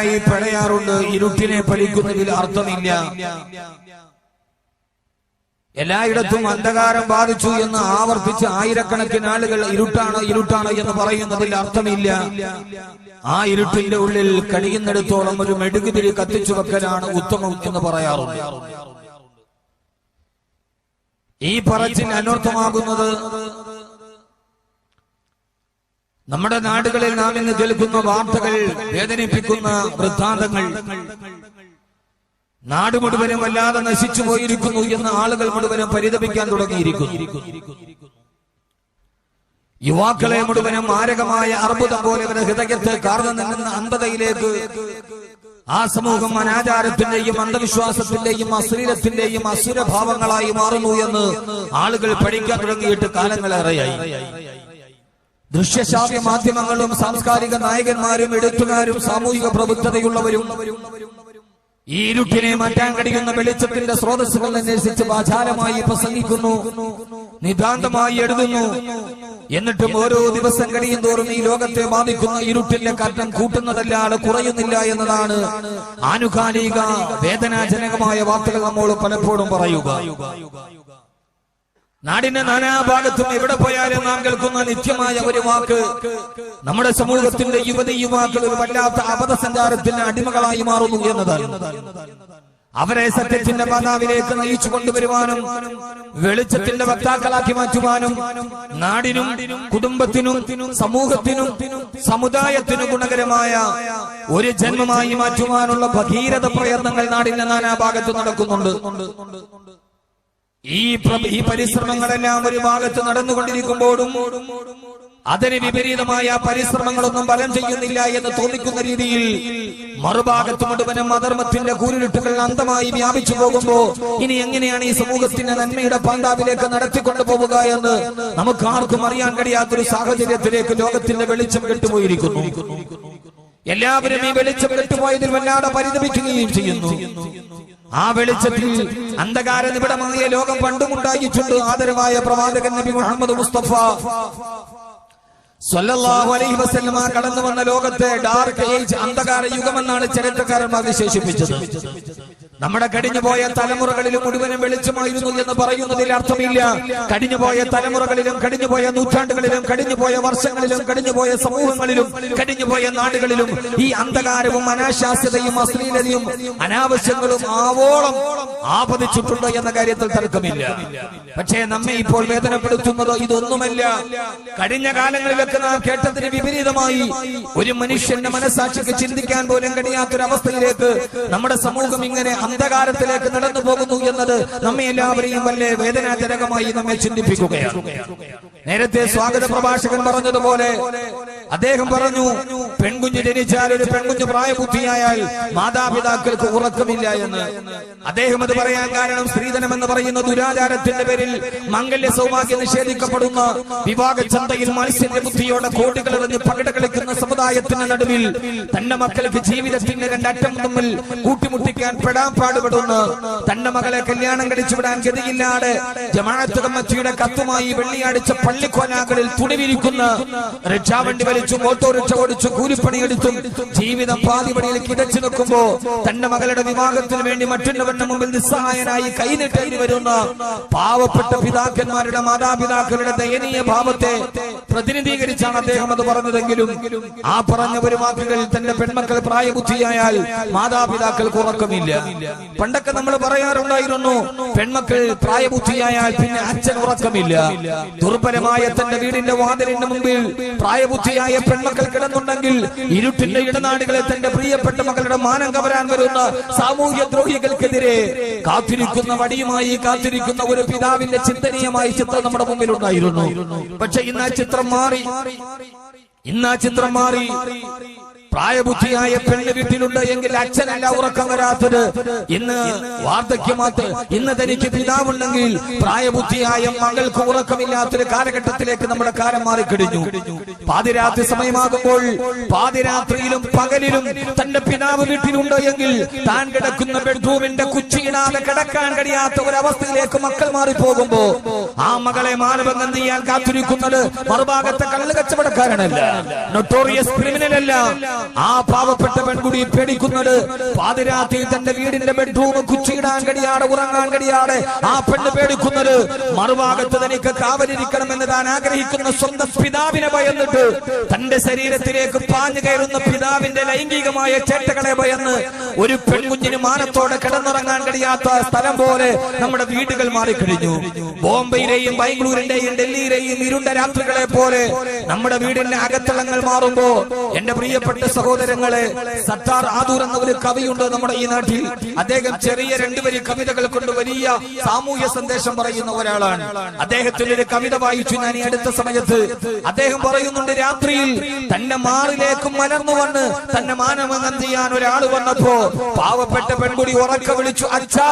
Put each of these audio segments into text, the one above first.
പലരായി പറയാറുണ്ട്, ഇരുട്ടിനെ പഠിക്കുന്നതിൽ അർത്ഥമില്ല. എല്ലായിടത്തും അന്ധകാരം ബാധിച്ചു എന്ന് ആവർത്തിച്ച് ആയിരക്കണക്കിന് ആളുകൾ ഇരുട്ടാണ് ഇരുട്ടാണ് എന്ന് പറയുന്നതിൽ അർത്ഥമില്ല. ആ ഇരുട്ടിന്റെ ഉള്ളിൽ കഴിയുന്നിടത്തോളം ഒരു മെഴുകുതിരി കത്തിച്ചു വെക്കലാണ് ഉത്തമം എന്ന് പറയാറുണ്ട്. ഈ പറച്ചിൽ അനർത്ഥമാകുന്നത് നമ്മുടെ നാടുകളിൽ നാം ഇന്ന് കേൾക്കുന്ന വാർത്തകൾ, വേദനിപ്പിക്കുന്ന വൃത്താന്തങ്ങൾ, നാട് മുഴുവനും വല്ലാതെ നശിച്ചു പോയിരിക്കുന്നു എന്ന് ആളുകൾ മുഴുവനും പരിതപിക്കാൻ തുടങ്ങിയിരിക്കുന്നു. യുവാക്കളെ മുഴുവനും മാരകമായ അർബുദം പോലെ ഹൃദയത്തെ കാർന്നു നിന്ന അന്ധതയിലേക്ക് ആ സമൂഹം അനാചാരത്തിന്റെയും അന്ധവിശ്വാസത്തിന്റെയും അശ്ലീലത്തിന്റെയും അസുരഭാവങ്ങളായി മാറുന്നു എന്ന് ആളുകൾ പഠിക്കാൻ തുടങ്ങിയിട്ട് കാലങ്ങളേറെയായി. ദൃശ്യശ്രാവ്യ മാധ്യമങ്ങളും സാംസ്കാരിക നായകന്മാരും എഴുത്തുകാരും സാമൂഹിക പ്രബുദ്ധതയുള്ളവരും ഈ ഇരുട്ടിനെ മാറ്റാൻ കഴിയുന്ന വെളിച്ചത്തിന്റെ സ്രോതസ്സുകൾ അന്വേഷിച്ച് വാചാലമായി പ്രസംഗിക്കുന്നു, നിതാന്തമായി എഴുതുന്നു. എന്നിട്ടും ഓരോ ദിവസം കഴിയും തോറും ഈ ലോകത്തെ ബാധിക്കുന്ന ഇരുട്ടിന്റെ കറ്റം കൂട്ടുന്നതല്ലാതെ കുറയുന്നില്ല എന്നതാണ് ആനുകാലിക വേദനാജനകമായ വാർത്തകൾ നമ്മോട് പലപ്പോഴും പറയുക. നാടിന്റെ നാനാഭാഗത്തും എവിടെ പോയാലും നാം കേൾക്കുന്ന നിത്യമായ ഒരു വാക്ക്, നമ്മുടെ സമൂഹത്തിന്റെ യുവതി യുവാക്കൾ ഒരു വല്ലാത്ത അബദ്ധസഞ്ചാരത്തിന് അടിമകളായി മാറുന്നു എന്നതാണ്. അവരെ സത്യത്തിന്റെ പാതാവിലേക്ക് നയിച്ചു കൊണ്ടുവരുവാനും വെളിച്ചത്തിന്റെ വക്താക്കളാക്കി മാറ്റുവാനും നാടിനും കുടുംബത്തിനും സമൂഹത്തിനും സമുദായത്തിനും ഗുണകരമായ ഒരു ജന്മമായി മാറ്റുവാനുള്ള ഭഗീരഥ പ്രയത്നങ്ങൾ നാടിന്റെ നാനാഭാഗത്തും നടക്കുന്നുണ്ട്. ഈ പരിശ്രമങ്ങളെല്ലാം ഒരു ഭാഗത്ത് നടന്നുകൊണ്ടിരിക്കുമ്പോഴും അതിന് വിപരീതമായ പരിശ്രമങ്ങളൊന്നും ഫലം ചെയ്യുന്നില്ല എന്ന് തോന്നിക്കുന്ന രീതിയിൽ മറുഭാഗത്ത് മുഴുവനും അധർമ്മത്തിന്റെ കൂരിരുട്ടുകൾ അന്തമായി വ്യാപിച്ചു പോകുമ്പോ ഇനി എങ്ങനെയാണ് ഈ സമൂഹത്തിന്റെ നന്മയുടെ പാന്താവിലേക്ക് നടത്തിക്കൊണ്ടു പോവുക എന്ന് നമുക്ക് ആർക്കും അറിയാൻ കഴിയാത്തൊരു സാഹചര്യത്തിലേക്ക് ലോകത്തിന്റെ വെളിച്ചം കെട്ടുപോയിരിക്കുന്നു. എല്ലാവരും ഈ വെളിച്ചം കെട്ടുപോയതിൽ വല്ലാതെ പരിതപിക്കുകയും ചെയ്യുന്നു. ആ വെളിച്ചത്തിൽ അന്ധകാര നിബിഡമായ ലോകം പണ്ടുമുണ്ടായിട്ടുണ്ട്. ആദരവായ പ്രവാചകൻ നബി മുഹമ്മദ് മുസ്തഫ സ്വല്ലല്ലാഹു അലൈഹി വസല്ലമ കടന്നു വന്ന ലോകത്തെ ഡാർക്ക് ഏജ്, അന്ധകാര യുഗമെന്നാണ് ചരിത്രകാരന്മാർ വിശേഷിപ്പിച്ചത്. നമ്മുടെ കഴിഞ്ഞുപോയ തലമുറകളിലും മുഴുവനും വെളിച്ചമായിരുന്നു എന്ന് പറയുന്നതിൽ അർത്ഥമില്ല. കഴിഞ്ഞുപോയ തലമുറകളിലും കഴിഞ്ഞുപോയ നൂറ്റാണ്ടുകളിലും കഴിഞ്ഞുപോയ വർഷങ്ങളിലും കഴിഞ്ഞുപോയ സമൂഹങ്ങളിലും കഴിഞ്ഞുപോയ നാടുകളിലും ഈ അന്ധകാരവും അനാശാസ്യതയും അശ്ലീലതയും അനാവശ്യങ്ങളും ആവോളം ആപതിച്ചിട്ടുണ്ട് എന്ന കാര്യത്തിൽ തർക്കമില്ല. പക്ഷേ നമ്മെ ഇപ്പോൾ വേദനപ്പെടുത്തുന്നത് ഇതൊന്നുമല്ല. കഴിഞ്ഞ കാലങ്ങളിലൊക്കെ നാം കേട്ടതിന് വിപരീതമായി ഒരു മനുഷ്യന്റെ മനസ്സാക്ഷിക്ക് ചിന്തിക്കാൻ പോലും കഴിയാത്തൊരവസ്ഥയിലേക്ക് നമ്മുടെ സമൂഹം ഇങ്ങനെ അന്ധകാരത്തിലേക്ക് നടന്നു പോകുന്നു എന്നത് നമ്മെ എല്ലാവരെയും വല്ല വേദനാജനകമായി നമ്മെ ചിന്തിപ്പിക്കുകയാണ്. നേരത്തെ സ്വാഗത പ്രഭാഷകൻ പറഞ്ഞതുപോലെ അദ്ദേഹം പറഞ്ഞു, പെൺകുഞ്ഞ് ജനിച്ചാൽ, ഒരു പെൺകുഞ്ഞ് പ്രായബുദ്ധിയായാൽ മാതാപിതാക്കൾക്ക് ഉറക്കമില്ല എന്ന്. അദ്ദേഹം അത് പറയാൻ കാരണം സ്ത്രീധനം എന്ന് പറയുന്ന ദുരാചാരത്തിന്റെ പേരിൽ മംഗല്യ സൗഭാഗ്യം നിഷേധിക്കപ്പെടുന്ന വിവാഹ ചന്തയിൽ മത്സ്യ ബുദ്ധിയോടെ കോടികൾ എറിഞ്ഞ് പകിട കളിക്കുന്ന സമുദായത്തിന്റെ നടുവിൽ തന്റെ മക്കൾക്ക് ജീവിതത്തിന്റെ രണ്ടറ്റം തമ്മിൽ കൂട്ടിമുട്ടിക്കാൻ പെടാൻ പാടുപെടുന്ന തന്റെ മകളെ കല്യാണം കഴിച്ചുവിടാൻ ഗതിയില്ലാതെ ജമാഅത്ത് കമ്മിറ്റിയുടെ കത്തുമായി വെള്ളിയാഴ്ച പള്ളിക്കോലാകളിൽ തുണിവിരിക്കുന്ന രക്ഷാവണ്ടി വലിച്ചു ഓട്ടോറിക്ഷ ഓടിച്ചു കൂലിപ്പണിയെടുത്തും ജീവിതം പാതിപടിയിൽ കിടച്ചു നിൽക്കുമ്പോ തന്റെ മകളുടെ വിവാഹത്തിന് വേണ്ടി മറ്റുള്ളവരുടെ മുമ്പിൽ നിസ്സഹായനായി കൈനീട്ടേണ്ടി വരുന്ന പാവപ്പെട്ട പിതാക്കന്മാരുടെ മാതാപിതാക്കളുടെ ദയനീയ ഭാവത്തെ പ്രതിനിധീകരിച്ചാണ് അദ്ദേഹം അത് പറഞ്ഞതെങ്കിലും ആ പറഞ്ഞ ഒരു വാക്കുകൾ തന്റെ പെൺമക്കൾ പ്രായബുദ്ധിയായാൽ മാതാപിതാക്കൾക്ക് ഉറക്കമില്ല. പണ്ടൊക്കെ നമ്മൾ പറയാറുണ്ടായിരുന്നു, പെൺമക്കൾ പ്രായബുദ്ധിയായാൽ പിന്നെ അച്ഛൻ ഉറക്കമില്ല. ദുർബലമായ തന്റെ വീടിന്റെ വാതിലിന്റെ മുമ്പിൽ പ്രായബുദ്ധിയായ പെൺമക്കൾ കിടന്നുണ്ടെങ്കിൽ ഇരുട്ടിന്റെ ഇടനാടുകളെ തന്റെ പ്രിയപ്പെട്ട മക്കളുടെ മാനം കവരാൻ വരുന്ന സാമൂഹ്യ ദ്രോഹികൾക്കെതിരെ കാത്തിരിക്കുന്ന വടിയുമായി കാത്തിരിക്കുന്ന ഒരു പിതാവിന്റെ ചിന്തനീയമായ ചിത്രം നമ്മുടെ മുമ്പിൽ ഉണ്ടായിരുന്നു. പക്ഷെ ഇന്ന് ആ ചിത്രം മാറി. പ്രായബുദ്ധിയായ പെണ്ണ് വീട്ടിലുണ്ട് എങ്കിൽ അച്ഛനല്ല ഉറക്കം വരാത്തത്. ഇന്ന് വാർദ്ധക്യമാത്ത് ഇന്ന് തനിക്ക് പിതാവുണ്ടെങ്കിൽ പ്രായബുദ്ധിയായ മകൾക്ക് ഉറക്കമില്ലാത്തൊരു കാലഘട്ടത്തിലേക്ക് നമ്മുടെ കാലം മാറിക്കഴിഞ്ഞു. പാതിരാത്രി സമയമാകുമ്പോൾ പാതിരാത്രിയിലും പകലിലും തന്റെ പിതാവ് വീട്ടിലുണ്ട് എങ്കിൽ താൻ കിടക്കുന്ന ബെഡ്റൂമിന്റെ കുച്ചിയിടാതെ കിടക്കാൻ കഴിയാത്ത ഒരവസ്ഥയിലേക്ക് മക്കൾ മാറിപ്പോകുമ്പോ ആ മകളെ മാനഭംഗം ചെയ്യാൻ കാത്തിരിക്കുന്നത് മറുഭാഗത്തെ കള്ള് കച്ചവടക്കാരനല്ല, നൊട്ടോറിയസ് ക്രിമിനൽ അല്ല, ആ പാവപ്പെട്ട പെൺകുടി പേടിക്കുന്നത് പാതിരാത്രി തന്റെ വീടിന്റെ ബെഡ്റൂം കുച്ചിടാൻ കഴിയാതെ ഉറങ്ങാൻ കഴിയാതെ ആ പെണ്ണ് പേടിക്കുന്നത് മറുഭാഗത്ത് തനിക്ക് കാവലിരിക്കണമെന്ന് താൻ ആഗ്രഹിക്കുന്ന സ്വന്തം പിതാവിനെ ഭയന്നിട്ട് തന്റെ ശരീരത്തിലേക്ക് പാഞ്ഞു കയറുന്ന പിതാവിന്റെ ലൈംഗികമായ ചേട്ടകളെ ഭയന്ന് ഒരു പെൺകുഞ്ഞിന് മാനത്തോടെ കിടന്നുറങ്ങാൻ കഴിയാത്ത സ്ഥലം പോലെ നമ്മുടെ വീടുകൾ മാറിക്കഴിഞ്ഞു. ബോംബെയിലെയും ബാംഗ്ലൂരിന്റെയും ഡൽഹിയിലെയും ഇരുണ്ട രാത്രികളെ പോലെ നമ്മുടെ വീടിന്റെ അകത്തളങ്ങൾ മാറുമ്പോ എന്റെ പ്രിയപ്പെട്ട സഹോദരങ്ങളെ, സത്താർ ആദൂർ എന്ന ഒരു കവിയുണ്ട് നമ്മുടെ ഈ നാട്ടിൽ. അദ്ദേഹം ചെറിയ രണ്ടുവരി കവിതകൾ കൊണ്ട് വലിയ സാമൂഹ്യ സന്ദേശം പറയുന്ന ഒരാളാണ്. അദ്ദേഹത്തിന്റെ ഒരു കവിത വായിച്ചു ഞാൻ ഈ അടുത്ത സമയത്ത്. അദ്ദേഹം പറയുന്നുണ്ട്, രാത്രിയിൽ തന്റെ മാറിലേക്ക് മലർന്നു വന്ന് തന്നെ മാനഭംഗം ചെയ്യാൻ ഒരാൾ വന്നപ്പോ പാവപ്പെട്ട പെൺകുടി ഉറക്ക വിളിച്ചു, അച്ഛാ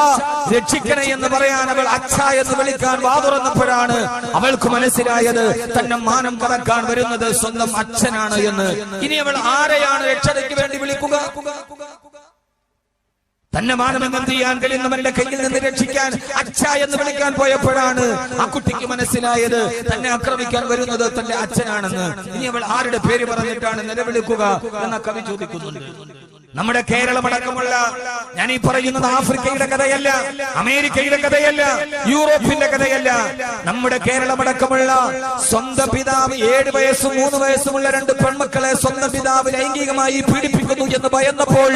രക്ഷിക്കണേ എന്ന് പറയാൻ അവൾ അച്ഛാ എന്ന് വിളിക്കാൻ വാതുറന്നപ്പോഴാണ് അവൾക്ക് മനസ്സിലായത് തന്നെ മാനം കടക്കാൻ വരുന്നത് സ്വന്തം അച്ഛനാണ് എന്ന്. ഇനി അവൾ ആരെയാണ് രക്ഷതയ്ക്ക് വേണ്ടി വിളിക്കുക? തന്നെ മാനഭംഗം ചെയ്യാൻ കഴിയുന്നവരുടെ കയ്യിൽ നിന്ന് രക്ഷിക്കാൻ അച്ഛ എന്ന് വിളിക്കാൻ പോയപ്പോഴാണ് ആ കുട്ടിക്ക് മനസ്സിലായത് തന്നെ ആക്രമിക്കാൻ വരുന്നത് തന്റെ അച്ഛനാണെന്ന്. ഇനി അവൾ ആരുടെ പേര് പറഞ്ഞിട്ടാണ് നിലവിളിക്കുക എന്ന കവി ചോദിക്കുന്നുണ്ട്. നമ്മുടെ കേരളമടക്കമുള്ള, ഞാൻ ഈ പറയുന്നത് ആഫ്രിക്കയുടെ കഥയല്ല, അമേരിക്കയുടെ കഥയല്ല, യൂറോപ്പിന്റെ കഥയല്ല. നമ്മുടെ കേരളമടക്കമുള്ള സ്വന്തം പിതാവ് 7 വയസ്സും 3 വയസ്സുമുള്ള 2 പെൺമക്കളെ സ്വന്തം പിതാവ് ലൈംഗികമായി പീഡിപ്പിക്കുന്നു എന്ന് ഭയന്നപ്പോൾ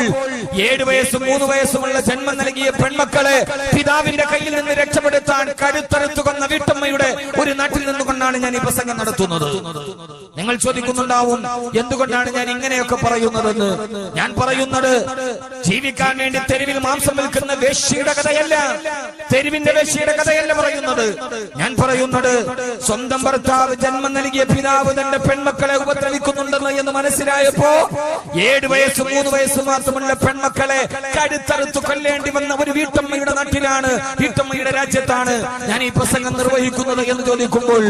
7 വയസ്സും 3 വയസ്സുമുള്ള ജന്മം നൽകിയ പെൺമക്കളെ പിതാവിന്റെ കയ്യിൽ നിന്ന് രക്ഷപ്പെടുത്താൻ കഴുത്തറുത്തു കൊന്ന വീട്ടമ്മയുടെ ഒരു നാട്ടിൽ നിന്നുകൊണ്ടാണ് ഞാൻ ഈ പ്രസംഗം നടത്തുന്നത്. നിങ്ങൾ ചോദിക്കുന്നുണ്ടാവും, എന്തുകൊണ്ടാണ് ഞാൻ ഇങ്ങനെയൊക്കെ പറയുന്നതെന്ന്. ഞാൻ പറയുന്നത്, ജീവിക്കാൻ വേണ്ടി തെരുവിൽ മാംസം വിൽക്കുന്ന വേശ്യയുടെ കഥയല്ല, തെരുവിന്റെ വേശ്യയുടെ കഥയല്ല പറയുന്നത്. ഞാൻ പറയുന്നത്, സ്വന്തം ഭർത്താവ് ജന്മം നൽകിയ പിതാവ് തന്റെ പെൺമക്കളെ ഉപദ്രവിക്കുന്നുണ്ടെന്ന് എന്ന് മനസ്സിലായപ്പോ 7 വയസ്സും 3 വയസ്സും മാത്രമുള്ള പെൺമക്കളെ കഴുത്തറുത്തു കൊല്ലേണ്ടി വന്ന ഒരു വീട്ടമ്മയുടെ നാട്ടിലാണ്, വീട്ടമ്മയുടെ രാജ്യത്താണ് ഞാൻ ഈ പ്രസംഗം നിർവഹിക്കുന്നത് എന്ന് ചോദിക്കുമ്പോൾ,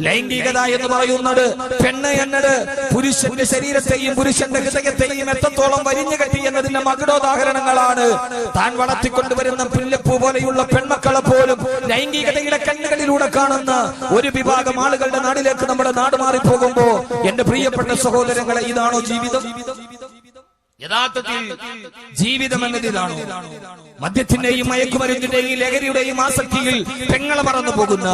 ലൈംഗികത എന്ന് പറയുന്നത്, പെണ്ണ് എന്നത് പുരുഷന്റെ ശരീരത്തെയും പുരുഷന്റെ ഹൃദയത്തെയും എത്രത്തോളം വരിഞ്ഞു കെട്ടി എന്നതിന്റെ മകുടോദാഹരണങ്ങളാണ്. താൻ വളർത്തിക്കൊണ്ടുവരുന്ന പുല്ലപ്പൂ പോലെയുള്ള പെൺമക്കളെ പോലും ലൈംഗികതയുടെ കണ്ണുകളിലൂടെ കാണുന്ന ഒരു വിഭാഗം ആളുകളുടെ നാട്ടിലേക്ക് നമ്മുടെ നാട് മാറിപ്പോകുമ്പോ എന്റെ പ്രിയപ്പെട്ട സഹോദരങ്ങളെ, ഇതാണോ ജീവിതം? യഥാർത്ഥത്തിൽ ജീവിതം എന്നതിലാണോ? മദ്യത്തിന്റെയും മയക്കുമരുന്നിന്റെയും ലഹരിയുടെയും ആസക്തിയിൽ പെങ്ങളെ മറന്നു പോകുന്ന,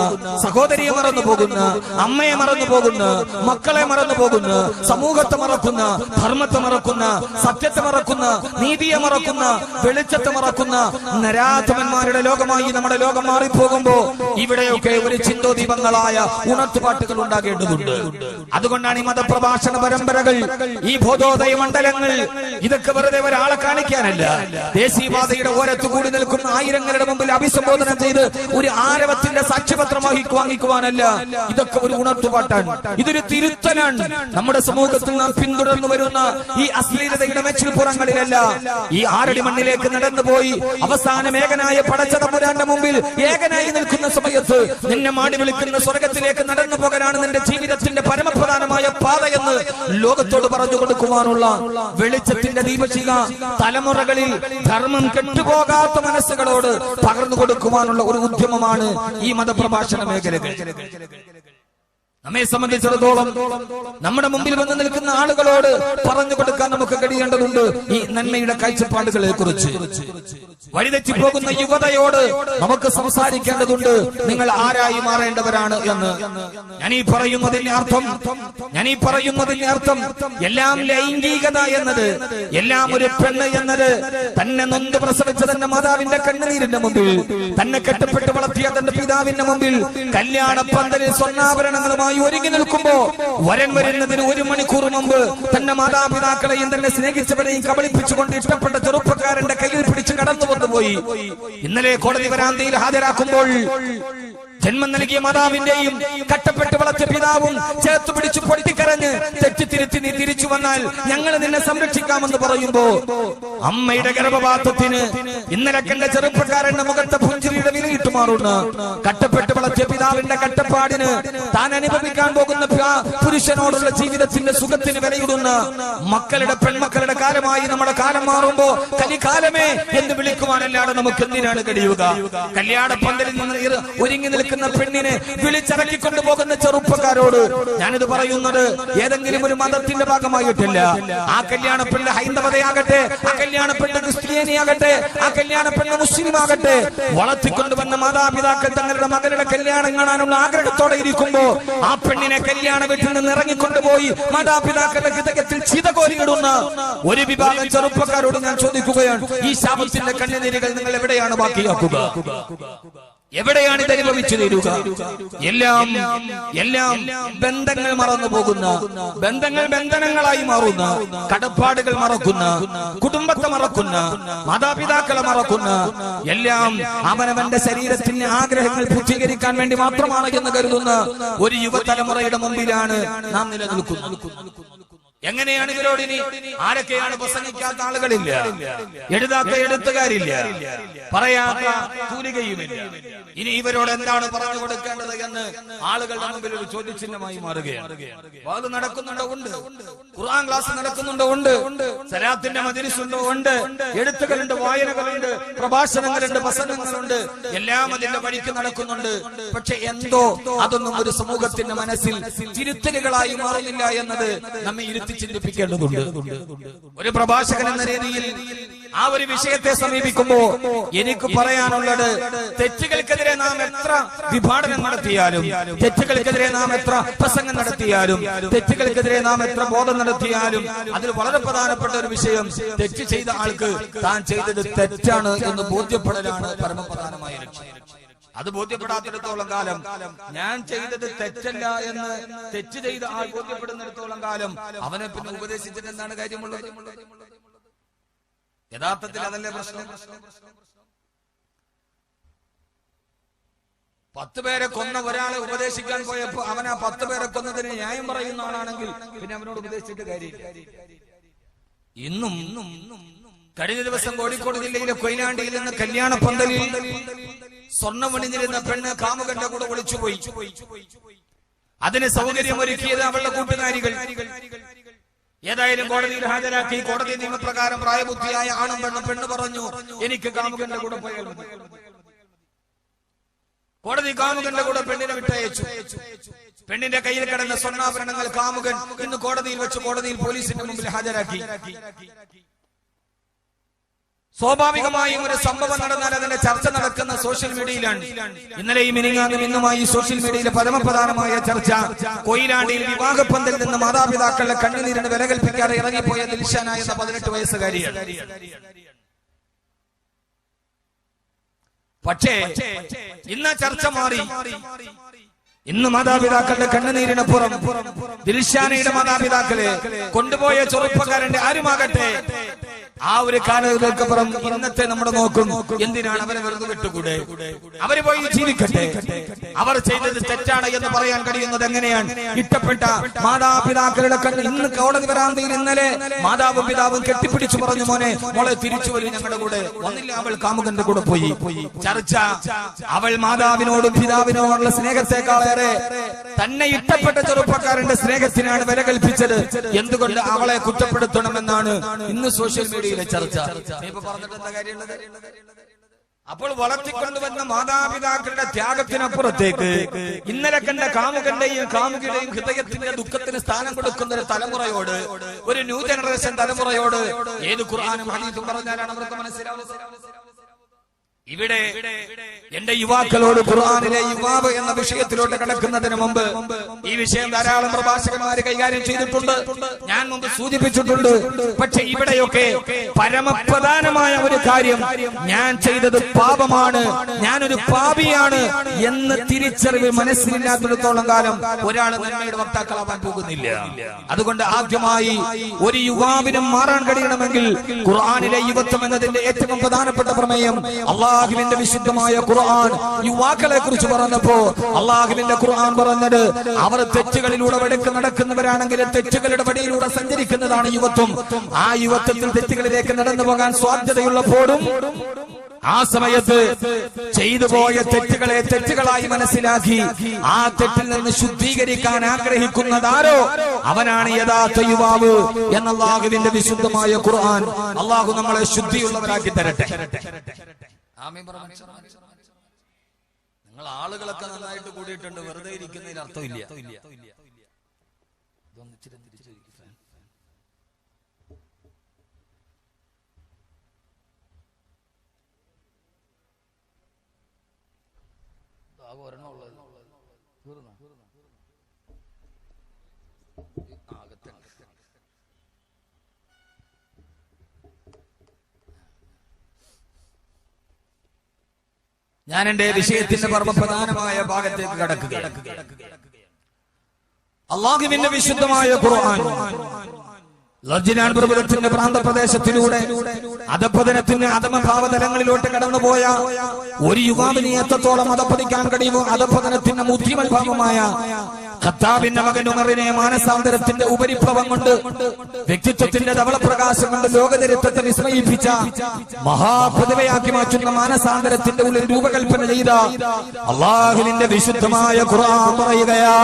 സഹോദരിയെ മറന്നു പോകുന്ന, അമ്മയെ മറന്നു പോകുന്ന, മക്കളെ മറന്നു പോകുന്ന, സമൂഹത്തെ മറക്കുന്ന, ധർമ്മത്തെ മറക്കുന്ന, സത്യത്തെ മറക്കുന്ന, നീതിയെ മറക്കുന്ന, വെളിച്ചത്തെ മറക്കുന്ന നരാധമന്മാരുടെ ലോകമായി നമ്മുടെ ലോകം മാറിപ്പോകുമ്പോ ഇവിടെയൊക്കെ ഒരു ചിന്തോദീപങ്ങളായ ഉണർത്തുപാട്ടുകൾ ഉണ്ടാകേണ്ടതുണ്ട്. അതുകൊണ്ടാണ് ഈ മതപ്രഭാഷണ പരമ്പരകൾ, ഈ ബോധോദയ മണ്ഡലങ്ങൾ, ഇതൊക്കെ വെറുതെ ഒരാളെ കാണിക്കാനല്ല, ദേശീയപാതയുടെ ഓരത്ത് കൂടി നിൽക്കുന്ന ആയിരങ്ങളുടെ മുമ്പിൽ അഭിസംബോധന ചെയ്ത് ഒരു ആരവത്തിന്റെ സാക്ഷ്യപത്രം വാങ്ങിക്കുവാനല്ല. ഇതൊക്കെ ഒരു ഉണർത്തുപാട്ടാണ്, ഇതൊരു തിരുത്തലാണ്. നമ്മുടെ സമൂഹത്തിൽ നാം പിന്തുടർന്നു വരുന്ന ഈ അശ്ലീലതയുടെ മെച്ചിൽപ്പുറങ്ങളിലല്ല, ഈ ആരടി മണ്ണിലേക്ക് നടന്നുപോയി അവസാനം ഏകനായ പടച്ചതമ്പുരാന്റെ മുമ്പിൽ ഏകനായി നിൽക്കുന്ന സമയത്ത് നിന്നെ മാടി വിളിക്കുന്ന സ്വർഗത്തിലേക്ക് നടന്നു പോകാനാണ് നിന്റെ ജീവിതത്തിന്റെ പരമപ്രധാനമായ പാതയെന്ന് ലോകത്തോട് പറഞ്ഞു കൊടുക്കുവാനുള്ള വെളിച്ചത്തിന്റെ ദീപശിഖ തലമുറകളിൽ ധർമ്മം കെട്ടുപോകാത്ത മനസ്സുകളോട് പകർന്നു കൊടുക്കുവാനുള്ള ഒരു ഉദ്യമമാണ് ഈ മതപ്രഭാഷണ മേഖലകൾ. നമ്മെ സംബന്ധിച്ചിടത്തോളം നമ്മുടെ മുമ്പിൽ വന്ന് നിൽക്കുന്ന ആളുകളോട് പറഞ്ഞു കൊടുക്കാൻ നമുക്ക് കഴിയേണ്ടതുണ്ട് ഈ നന്മയുടെ കാഴ്ചപ്പാടുകളെ കുറിച്ച്. വഴിതെറ്റി പോകുന്ന യുവതയോട് നമുക്ക് സംസാരിക്കേണ്ടതുണ്ട്, നിങ്ങൾ ആരായി മാറേണ്ടവരാണ് എന്ന്. ഞാൻ ഈ പറയുന്നതിന്റെ അർത്ഥം എല്ലാം ലൈംഗികത എന്നത്, എല്ലാം ഒരു പെണ്ണ് എന്നത് തന്നെ നൊന്ത് പ്രസവിച്ച തന്റെ മാതാവിന്റെ കണ്ണുനീരിന്റെ മുമ്പിൽ, തന്നെ കെട്ടപ്പെട്ട് വളർത്തിയ തന്റെ പിതാവിന്റെ മുമ്പിൽ കല്യാണ പന്തലിൽ സ്വർണ്ണാഭരണങ്ങളുമായി ഒരുങ്ങി നിൽക്കുമ്പോ വരൻ വരുന്നതിന് 1 മണിക്കൂർ മുമ്പ് തന്റെ മാതാപിതാക്കളെയും തന്നെ സ്നേഹിച്ചവരെയും കബളിപ്പിച്ചുകൊണ്ട് ഇഷ്ടപ്പെട്ട ചെറുപ്പക്കാരന്റെ കയ്യിൽ പിടിച്ച് കടന്നു കൊണ്ടുപോയി. ഇന്നലെ കോടതി വരാന്തയിൽ ഹാജരാക്കുമ്പോൾ ജന്മം നൽകിയ മാതാവിന്റെയും കട്ടപ്പെട്ട് വളർത്തിയ പിതാവും ചേർത്ത് പിടിച്ചു പൊട്ടിക്കരഞ്ഞ് തെറ്റിത്തിരുത്തി നീ തിരിച്ചു വന്നാൽ ഞങ്ങൾ നിന്നെ സംരക്ഷിക്കാമെന്ന് പറയുമ്പോ അമ്മയുടെ ഗർഭപാത്രത്തിന് ഇന്നലെ കണ്ട ചെറുപ്പക്കാരന്റെ മുഖത്തെ പുഞ്ചിരിയുടെ വിലയിട്ട് മാറുന്ന, കട്ടപ്പെട്ട് വളർത്തിയ പിതാവിന്റെ കട്ടപ്പാടിന് താൻ അനുഭവിക്കാൻ പോകുന്ന പുരുഷനോടുള്ള ജീവിതത്തിന്റെ സുഖത്തിന് വിലയിടുന്ന മക്കളുടെ പെൺമക്കളുടെ കാലമായി നമ്മുടെ കാലം മാറുമ്പോ കലികാലമേ എന്ന് വിളിക്കുവാനല്ലാതെ നമുക്ക് എന്തിനാണ് കഴിയുക? കല്യാണ പന്തലിൽ നിന്ന് ഒരുങ്ങി നിൽക്കുന്ന നിൽക്കുന്ന പെണ്ണിനെ വിളിച്ചിറക്കിക്കൊണ്ടു പോകുന്ന ചെറുപ്പക്കാരോട് ഞാനിത് പറയുന്നത് ഏതെങ്കിലും ഒരു മതത്തിന്റെ ഭാഗമായിട്ടില്ല. ആ കല്യാണ പെണ്ണ് ഹൈന്ദവതയാകട്ടെ, ആ കല്യാണ പെണ്ണ് ക്രിസ്ത്യാനിയാകട്ടെ, ആ കല്യാണ പെണ്ണ് മുസ്ലിം ആകട്ടെ, വളർത്തിക്കൊണ്ടുവന്ന മാതാപിതാക്കൾ തങ്ങളുടെ മകളുടെ കല്യാണം കാണാനുള്ള ആഗ്രഹത്തോടെ ഇരിക്കുമ്പോ ആ പെണ്ണിനെ കല്യാണ വീട്ടിൽ നിന്ന് ഇറങ്ങിക്കൊണ്ടുപോയി മാതാപിതാക്കളുടെ ഹൃദയത്തിൽ ചിതകോരിയിടുന്ന ഒരു വിഭാഗം ചെറുപ്പക്കാരോട് ഞാൻ ചോദിക്കുകയാണ്, ഈ ശാപത്തിന്റെ കണ്ണുനീരുകൾ നിങ്ങൾ എവിടെയാണ് ബാക്കിയാക്കുക? എവിടെയാണ് ഇത് അനുഭവിച്ചു തീരുക? എല്ലാം ബന്ധങ്ങൾ മറന്നു പോകുന്ന, ബന്ധങ്ങൾ ബന്ധനങ്ങളായി മാറുന്ന, കടപ്പാടുകൾ മറക്കുന്ന, കുടുംബത്തെ മറക്കുന്ന, മാതാപിതാക്കളെ മറക്കുന്ന, എല്ലാം അവനവന്റെ ശരീരത്തിന്റെ ആഗ്രഹങ്ങൾ പൂർത്തീകരിക്കാൻ വേണ്ടി മാത്രമാണ് എന്ന് കരുതുന്ന ഒരു യുവതലമുറയുടെ മുമ്പിലാണ് നാം നിലനിൽക്കുന്നത്. എങ്ങനെയാണ് ഇവരോട് ഇനി? ആരൊക്കെയാണ് പ്രസംഗിക്കാത്ത ആളുകളില്ല, എഴുതാത്ത എഴുത്തുകാരില്ല, പറയാത്ത തൂലികയുമില്ല. ഇനി ഇവരോട് എന്താണ് പറഞ്ഞു കൊടുക്കേണ്ടത് എന്ന് ആളുകളുടെ മുമ്പിൽ ഒരു ചോദ്യചിഹ്നമായി മാറുകയാണ്. വാത് നടക്കുന്നുണ്ടോ? ഉണ്ട്. ഖുർആൻ ക്ലാസ് നടക്കുന്നുണ്ടോ? ഉണ്ട്. സലാത്തിന്റെ മജ്‌ലിസ് ഉണ്ടോ? ഉണ്ട്. എഴുത്തുകളുണ്ട്, വായനകളുണ്ട്, പ്രഭാഷണങ്ങളുണ്ട്, പ്രസംഗങ്ങളുണ്ട്, എല്ലാം അതിന്റെ വഴിക്ക് നടക്കുന്നുണ്ട്. പക്ഷെ എന്തോ അതൊന്നും ഒരു സമൂഹത്തിന്റെ മനസ്സിൽ തിരുത്തലുകളായി മാറുന്നില്ല എന്നത് നമ്മെ ചിന്തിപ്പിക്കേണ്ടതുണ്ട്. ഒരു പ്രഭാഷകൻ എന്ന രീതിയിൽ ആ ഒരു വിഷയത്തെ സമീപിക്കുമ്പോ എനിക്ക് പറയാനുള്ളത്, തെറ്റുകൾക്കെതിരെ നാം എത്ര വിഭാടനം നടത്തിയാലും, തെറ്റുകൾക്കെതിരെ നാം എത്ര പ്രസംഗം നടത്തിയാലും, തെറ്റുകൾക്കെതിരെ നാം എത്ര ബോധം നടത്തിയാലും, അതിൽ വളരെ പ്രധാനപ്പെട്ട ഒരു വിഷയം, തെറ്റ് ചെയ്ത ആൾക്ക് താൻ ചെയ്തത് തെറ്റാണ് എന്ന് ബോധ്യപ്പെടലാണ് പരമപ്രധാനമായ ലക്ഷ്യം. അത് ബോധ്യപ്പെടാത്തിടത്തോളം കാലം, ഞാൻ ചെയ്തത് തെറ്റല്ല എന്ന് തെറ്റ് ചെയ്ത ആൾ ബോധ്യപ്പെടുന്നിടത്തോളം കാലം അവനെ പിന്നെ ഉപദേശിച്ചിട്ട് എന്താണ് കാര്യമുള്ളത്? യഥാർത്ഥത്തിൽ അതല്ലേ പ്രശ്നം. 10 പേരെ കൊന്ന ഒരാളെ ഉപദേശിക്കാൻ പോയപ്പോ അവൻ ആ 10 പേരെ കൊന്നതിന് ന്യായം പറയുന്ന ആളാണെങ്കിൽ പിന്നെ അവനോട് ഉപദേശിച്ചിട്ട് കാര്യമില്ല. ഇന്നും കഴിഞ്ഞ ദിവസം കോഴിക്കോട് ജില്ലയിലെ കൊയിലാണ്ടിയിൽ നിന്ന് കല്യാണ പന്തലിൽ സ്വർണം അണിഞ്ഞിരുന്ന പെണ്ണ് കാമുകന്റെ കൂടെ ഒളിച്ചുപോയി. അതിന് സൗകര്യമൊരുക്കിയത് അവളുടെ കൂട്ടുകാരികൾ. ഏതായാലും കോടതിയിൽ ഹാജരാക്കി. കോടതി നിയമപ്രകാരം പ്രായബുദ്ധിയായ ആണും പെണ്ണും, പെണ്ണ് പറഞ്ഞു എനിക്ക് കാമുകന്റെ കൂടെ പോയാൽ മതി. കോടതി കാമുകന്റെ കൂടെ പെണ്ണിനെ വിട്ടയച്ചു. പെണ്ണിന്റെ കയ്യിൽ കിടന്ന സ്വർണ്ണാഭരണങ്ങൾ കാമുകൻ ഇന്ന് കോടതിയിൽ വെച്ച് കോടതിയിൽ പോലീസിന്റെ മുമ്പിൽ ഹാജരാക്കി. സ്വാഭാവികമായും ഒരു സംഭവം നടന്നാൽ അതിന്റെ ചർച്ച നടക്കുന്ന സോഷ്യൽ മീഡിയയിലാണ്. ഇന്നലെയും മിനിങ്ങാന്നും ഇന്നുമായി സോഷ്യൽ മീഡിയയിലെ പരമപ്രധാനമായ ചർച്ച കൊയിലാണ്ടിയിൽ വിവാഹപ്പന്തലിൽ നിന്ന് മാതാപിതാക്കളുടെ കണ്ണുനീരിന് വില കൽപ്പിക്കാതെ ഇറങ്ങിപ്പോയ ദിൽഷാന എന്ന 18 വയസ്സുകാരിയാണ്. പക്ഷേ ഇന്ന് ചർച്ച മാറി. ഇന്ന് മാതാപിതാക്കളുടെ കണ്ണുനീരിനപ്പുറം ദിൽഷാനയുടെ മാതാപിതാക്കളെ കൊണ്ടുപോയ ചെറുപ്പക്കാരന്റെ ആരുമാകട്ടെ ആ ഒരു കാലഘട്ടപ്പുറം ഇന്നത്തെ നമ്മുടെ നോക്കും. എന്തിനാണ് അവരെ വെറുതെ വിട്ടുകൂടെ? അവര് പോയി ജീവിക്കട്ടെ. അവർ ചെയ്തത് തെറ്റാണ് എന്ന് പറയാൻ കഴിയുന്നത് എങ്ങനെയാണ്? ഇഷ്ടപ്പെട്ട മാതാപിതാക്കളുടെ കണ്ണ് ഇന്ന് കോടതി വരാന്തയിൽ ഇന്നലെ മാതാവും പിതാവും കെട്ടിപ്പിടിച്ചു പറഞ്ഞു, മോനെ മോളെ തിരിച്ചു വരും ഞങ്ങളുടെ കൂടെ. വന്നില്ല, അവൾ കാമുകന്റെ കൂടെ പോയി. ചർച്ച അവൾ മാതാവിനോടും പിതാവിനോടുള്ള സ്നേഹത്തെക്കാളേറെ തന്നെ ഇഷ്ടപ്പെട്ട ചെറുപ്പക്കാരന്റെ സ്നേഹത്തിനാണ് വില കൽപ്പിച്ചത്. എന്തുകൊണ്ട് അവളെ കുറ്റപ്പെടുത്തണമെന്നാണ് ഇന്ന് സോഷ്യൽ മീഡിയ ചർച്ച. പറഞ്ഞിട്ട് എന്താ കാര്യമുള്ളത്? അപ്പോൾ വളർത്തിക്കൊണ്ടുവന്ന മാതാപിതാക്കളുടെ ത്യാഗത്തിനപ്പുറത്തേക്ക് ഇന്നലെ കണ്ട കാമുകന്റെയും കാമുകിയുടെയും ഹൃദയത്തിന്റെ ദുഃഖത്തിന് സ്ഥാനം കൊടുക്കുന്ന ഒരു തലമുറയോട്, ഒരു ന്യൂ ജനറേഷൻ തലമുറയോട് ഏത് ഖുർആനും ഹദീസും പറഞ്ഞാലാണ് അവർക്ക് മനസ്സിലാവുന്നത്? ഇവിടെ എന്റെ യുവാക്കളോട് ഖുർആനിലെ യുവാവ് എന്ന വിഷയത്തിലോട്ട് കടക്കുന്നതിന് മുമ്പ് ഈ വിഷയം ധാരാളം പ്രഭാഷകന്മാര് കൈകാര്യം ചെയ്തിട്ടുണ്ട്, ഞാൻ മുമ്പ് സൂചിപ്പിച്ചിട്ടുണ്ട്. പക്ഷെ ഇവിടെയൊക്കെ പരമപ്രധാനമായ ഒരു കാര്യം, ഞാൻ ചെയ്തത് പാപമാണ്, ഞാനൊരു പാപിയാണ് എന്ന് തിരിച്ചറിവ് മനസ്സിലില്ലാത്തിടത്തോളം കാലം ഒരാൾ നന്മയുടെ വക്താക്കളാവാൻ പോകുന്നില്ല. അതുകൊണ്ട് ആദ്യമായി ഒരു യുവാവിനും മാറാൻ കഴിയണമെങ്കിൽ ഖുർആനിലെ യുവത്വം എന്നതിന്റെ ഏറ്റവും പ്രധാനപ്പെട്ട പ്രമേയം അള്ളാഹുവിന്റെ വിശുദ്ധമായ ഖുർആൻ യുവാക്കളെ കുറിച്ച് പറഞ്ഞപ്പോ അള്ളാഹുവിന്റെ ഖുർആൻ പറഞ്ഞത് അവർ തെറ്റുകളിലൂടെ വടക്ക് നടക്കുന്നവരാണെങ്കിൽ തെറ്റുകളുടെ വടിയിലൂടെ സഞ്ചരിക്കുന്നതാണ് യുവത്വം. ആ യുവത്വത്തിൽ തെറ്റുകളിലേക്ക് നടന്നു പോകാൻ സാധ്യതയുള്ളപ്പോഴും ആ സമയത്ത് ചെയ്തു പോയ തെറ്റുകളെ തെറ്റുകളായി മനസ്സിലാക്കി ആ തെറ്റിൽ നിന്ന് ശുദ്ധീകരിക്കാൻ ആഗ്രഹിക്കുന്നതാരോ അവനാണ് യഥാർത്ഥ യുവാവ് എന്ന അല്ലാഹുവിന്റെ വിശുദ്ധമായ ഖുർആൻ. അല്ലാഹു നമ്മളെ ശുദ്ധിയുള്ളവരാക്കി തരട്ടെ. നിങ്ങൾ ആളുകളൊക്കെ നന്നായിട്ട് കൂടിയിട്ടുണ്ട്, വെറുതെ ഇരിക്കുന്നതിൽ അർത്ഥമില്ല. ഞാൻ എന്റെ വിഷയത്തിന്റെ പരമപ്രധാനമായ ഭാഗത്തേക്ക് കടക്കുകയാണ്. അല്ലാഹുവിന്റെ വിശുദ്ധമായ ഖുർആൻ ലജ്ജനാൻ പർവ്വതത്തിന്റെ പ്രാന്തപ്രദേശത്തിലൂടെ അധപതനത്തിന്റെ അധമഭാവതലങ്ങളിലോട്ട് കടന്നുപോയ ഒരു യുവാവിനെ എത്രത്തോളം അധപ്പതിക്കാൻ കഴിയുമോ, അധപതനത്തിന്റെ മുദ്യമൽഭാവമായ ഖത്താബിന്റെ മകൻ ഉമറിനെ മാനസാന്തരത്തിന്റെ ഉപരിപ്ലവം കൊണ്ട്, വ്യക്തിത്വത്തിന്റെ ധവളപ്രകാശം കൊണ്ട് ലോകചരിത്രത്തെ വിസ്മയിപ്പിച്ച മഹാപ്രതിഭയാക്കി മാറ്റുന്ന മാനസാന്തരത്തിന്റെ ഉള്ളിൽ രൂപകൽപ്പന ചെയ്ത അല്ലാഹുവിന്റെ വിശുദ്ധമായ ഖുർആൻ പറയുകയാ.